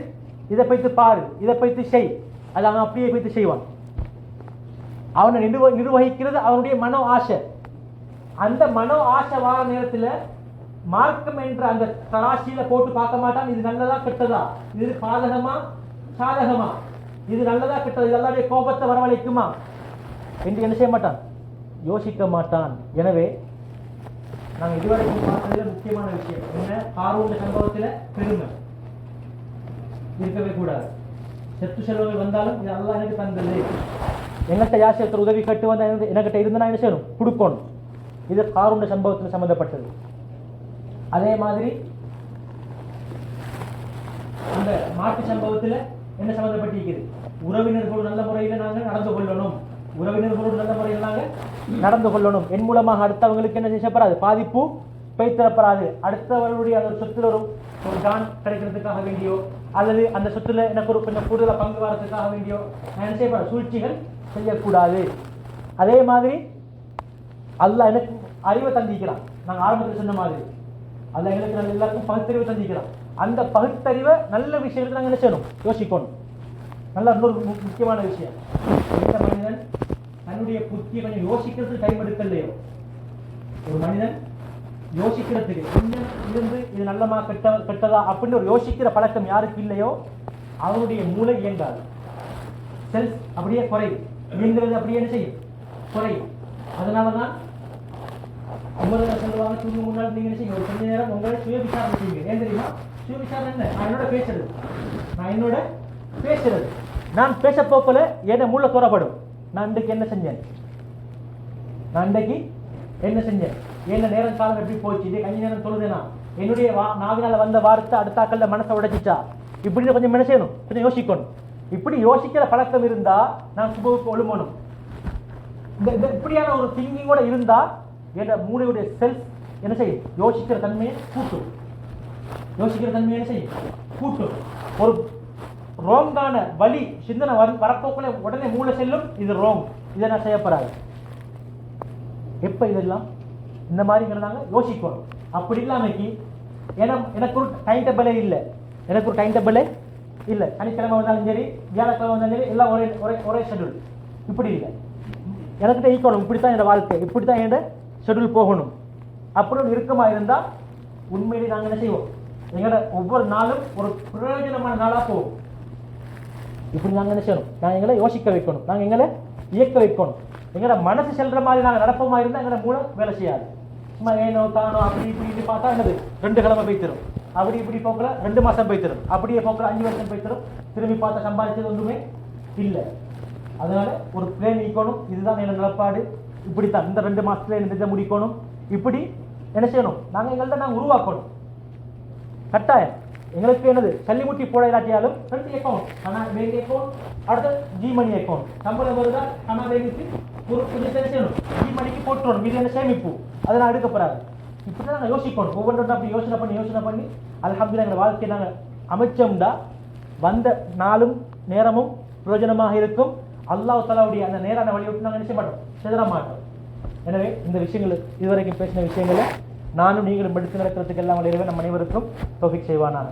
இதை போய்த்து பாரு இதை போய்த்து செய், அது அவன் அப்படியே போய்த்து செய்வான். அவனை நிர்வகிக்கிறது அவனுடைய மனோ ஆசை. அந்த மனோ ஆசை வார நேரத்தில் மார்க்கம் என்ற அந்த தராசியில போட்டு பார்க்க மாட்டான், இது நல்லதா கெட்டதா, இது பாதகமா சாதகமா, இது நல்லதா கெட்டதா, இது எல்லாருடைய கோபத்தை வரவழைக்குமா என்று என்ன செய்ய மாட்டான், யோசிக்க மாட்டான். எனவே நாங்கள் இதுவரைக்கும் பார்த்ததுல முக்கியமான விஷயம் என்ன, காரூன் சம்பவத்தில் பெருமை இருக்கவே கூடாது. செத்து செல்வங்கள் வந்தாலும் இது அல்லாஹ் எனக்கு தந்தது, எங்கள்கிட்ட யாசி ஒருத்தர் உதவி கட்டு வந்தா என்கிட்ட இருந்தா என்ன செய்யணும், கொடுக்கணும். இது காரூன் சம்பவத்தில் சம்பந்தப்பட்டது. அதே மாதிரி அந்த மாட்டு சம்பவத்தில் என்ன சம்பந்தப்பட்டிருக்கிறது, உறவினர்களோடு நல்ல முறையில் நாங்கள் நடந்து கொள்ளணும், உறவினர்களோடு நல்ல முறையில் நாங்கள் நடந்து கொள்ளணும். என் மூலமாக அடுத்தவங்களுக்கு என்ன செய்யப்படாது, பாதிப்பு பைத்திரப்படாது. அடுத்தவர்களுடைய அந்த சொத்துல ஒரு ஜான் கிடைக்கிறதுக்காக வேண்டியோ அல்லது அந்த சொத்துல எனக்கு ஒரு கொஞ்சம் கூடுதலாக பங்கு வரதுக்காக வேண்டியோ நான் என்ன செய்யப்பட சூழ்ச்சிகள் செய்யக்கூடாது. அதே மாதிரி அல்லாஹ் எனக்கு அறிவை தந்திக்கிறான். நாங்கள் ஆரம்பத்தில் சொன்ன மாதிரி அல்லாஹ் எங்களுக்கு நல்ல எல்லாருக்கும் பகுத்தறிவை தந்திக்கிறான். அந்த பகுத்தறிவை நல்ல விஷயத்துக்கு நாங்கள் என்ன செய்யணும், யோசிக்கணும். நல்ல இன்னொரு முக்கியமான விஷயம், இந்த மனிதன் தன்னுடைய புத்தியை கொஞ்சம் யோசிக்கிறதுக்கு டைம் எடுக்கலையோ, ஒரு மனிதன் யோசிக்கிறதுக்கு கொஞ்சம் இருந்து இது நல்லமா கெட்டதா அப்படின்னு ஒரு யோசிக்கிற பழக்கம் யாருக்கு இல்லையோ அவனுடைய மூளை இயங்காது, செல்ஸ் அப்படியே குறையும், இயங்குறது அப்படியே என்ன செய்யும், குறையும். அதனாலதான் சொல்லுவாங்க, தூங்க முன்னாடி நீங்க என்ன செய்யுங்க, ஒரு கொஞ்ச நேரம் உங்களை சுய விசாரணை செய்யுங்க. ஏன் தெரியுமா, சுய விசாரணை என்ன, நான் என்னோட பேசுறது நான் பேச போக்கல என்ன மூளை தோறப்படும். நான் இன்றைக்கு என்ன செஞ்சேன், என்ன நேரம் காலம் எப்படி போச்சு, இதே கஞ்சி நேரம் சொல்லுதேனா, என்னுடைய நாவினால வந்த வார்த்தை அடுத்தாக்கல்ல மனசை உடைச்சிச்சா, இப்படி கொஞ்சம் என்ன செய்யணும், கொஞ்சம் யோசிக்கணும். இப்படி யோசிக்கிற பழக்கம் இருந்தா நான் சுபவுக்கு ஒழுமணும். இப்படியான ஒரு திங்கிங்கோட இருந்தா என்ற மூளையுடைய செல்ஸ் என்ன செய்யும்? யோசிக்கிற தன்மையை கூட்டும். யோசிக்கிற தன்மையை என்ன செய்யும்? கூட்டும். ஒரு ரோங்கான வழி சிந்தனை வரப்போக்குள்ள உடனே மூளை செல்லும், இது ரோங், இதை நான் செய்யப்படாது. எப்ப இதெல்லாம் இந்த மாதிரி நாங்கள் யோசிக்கணும். அப்படி இல்லாமக்கி எனக்கு ஒரு டைம் டேபிளே இல்லை, எனக்கு ஒரு டைம் டேபிளே இல்லை. சனிக்கிழமை வந்தாலும் சரி, வியாழக்கிழமை வந்தாலும் சரி, எல்லாம் ஒரே ஒரே ஒரே ஷெட்யூல். இப்படி இல்லை, எனக்கிட்ட ஈக்கணும். இப்படித்தான் என்னோட வாழ்க்கை, இப்படித்தான் என்னோட ஷெட்யூல் போகணும். அப்படி இருக்குமா இருந்தால் உண்மையிலே நாங்கள் என்ன செய்வோம்? எங்களோட ஒவ்வொரு நாளும் ஒரு பிரயோஜனமான நாளாக போகும். இப்படி நாங்கள் என்ன செய்யணும்? நாங்கள் எங்களை யோசிக்க வைக்கணும், நாங்கள் எங்களை இயக்க வைக்கணும். எங்களோட மனசு செல்ற மாதிரி நாங்கள் நடப்போமா இருந்தால் எங்களோட மூலம் வேலை செய்யாது. சும்மா ஏனோ தானோ அப்படி இப்படி பார்த்தா என்னது 2 கிழமை போய் தரும், அப்படி இப்படி போக்கல 2 மாதம் போய் தரும், அப்படியே போக்கல 5 வருஷம் போய் தரும். திரும்பி பார்த்தா சம்பாதிச்சது ஒன்றுமே இல்லை. அதனால ஒரு பிளேன் ஈக்கணும். இதுதான் என்னோட நிலப்பாடு, இப்படித்தான் இந்த 2 மாசத்துல இதை முடிக்கணும். இப்படி என்ன செய்யணும்? நாங்கள் எங்கள்கிட்ட நாங்கள் உருவாக்கணும். கட்டாயம் எங்களுக்கு என்னது சல்லிமுட்டி போட இல்லாட்டியாலும் 2 அக்கௌண்ட், ஆனால் பேங்க் அக்கௌண்ட், அடுத்து ஜிமணி அக்கௌண்ட். சம்பளம் வருதா ஆனால் பேங்க்கு ஒரு கொஞ்சம் செய்யணும், ஜிமணிக்கு போட்டுறணும். இது என்ன சேமிப்பு, அதெல்லாம் எடுக்கப்படாது. இப்படி தான் நாங்கள் யோசிக்கணும். ஒவ்வொன்றும் அப்படி யோசனை பண்ணி அல்ஹம்துலில்லாஹ் எங்கள் வாழ்க்கையை நாங்கள் அமைச்சோம்னா வந்த நாளும் நேரமும் பிரயோஜனமாக இருக்கும். அல்லாஹ் தஆலாவுடைய அந்த நேரான வழியை விட்டு நாங்கள் நினைச்ச மாட்டோம், செதற மாட்டோம். எனவே இந்த விஷயங்கள் இதுவரைக்கும் பேசின விஷயங்களை நானும் நீங்களும் எடுத்து நடக்கிறதுக்கு எல்லாம் இறைவன் நம் அனைவருக்கும் தௌஃபீக் செய்வானாக.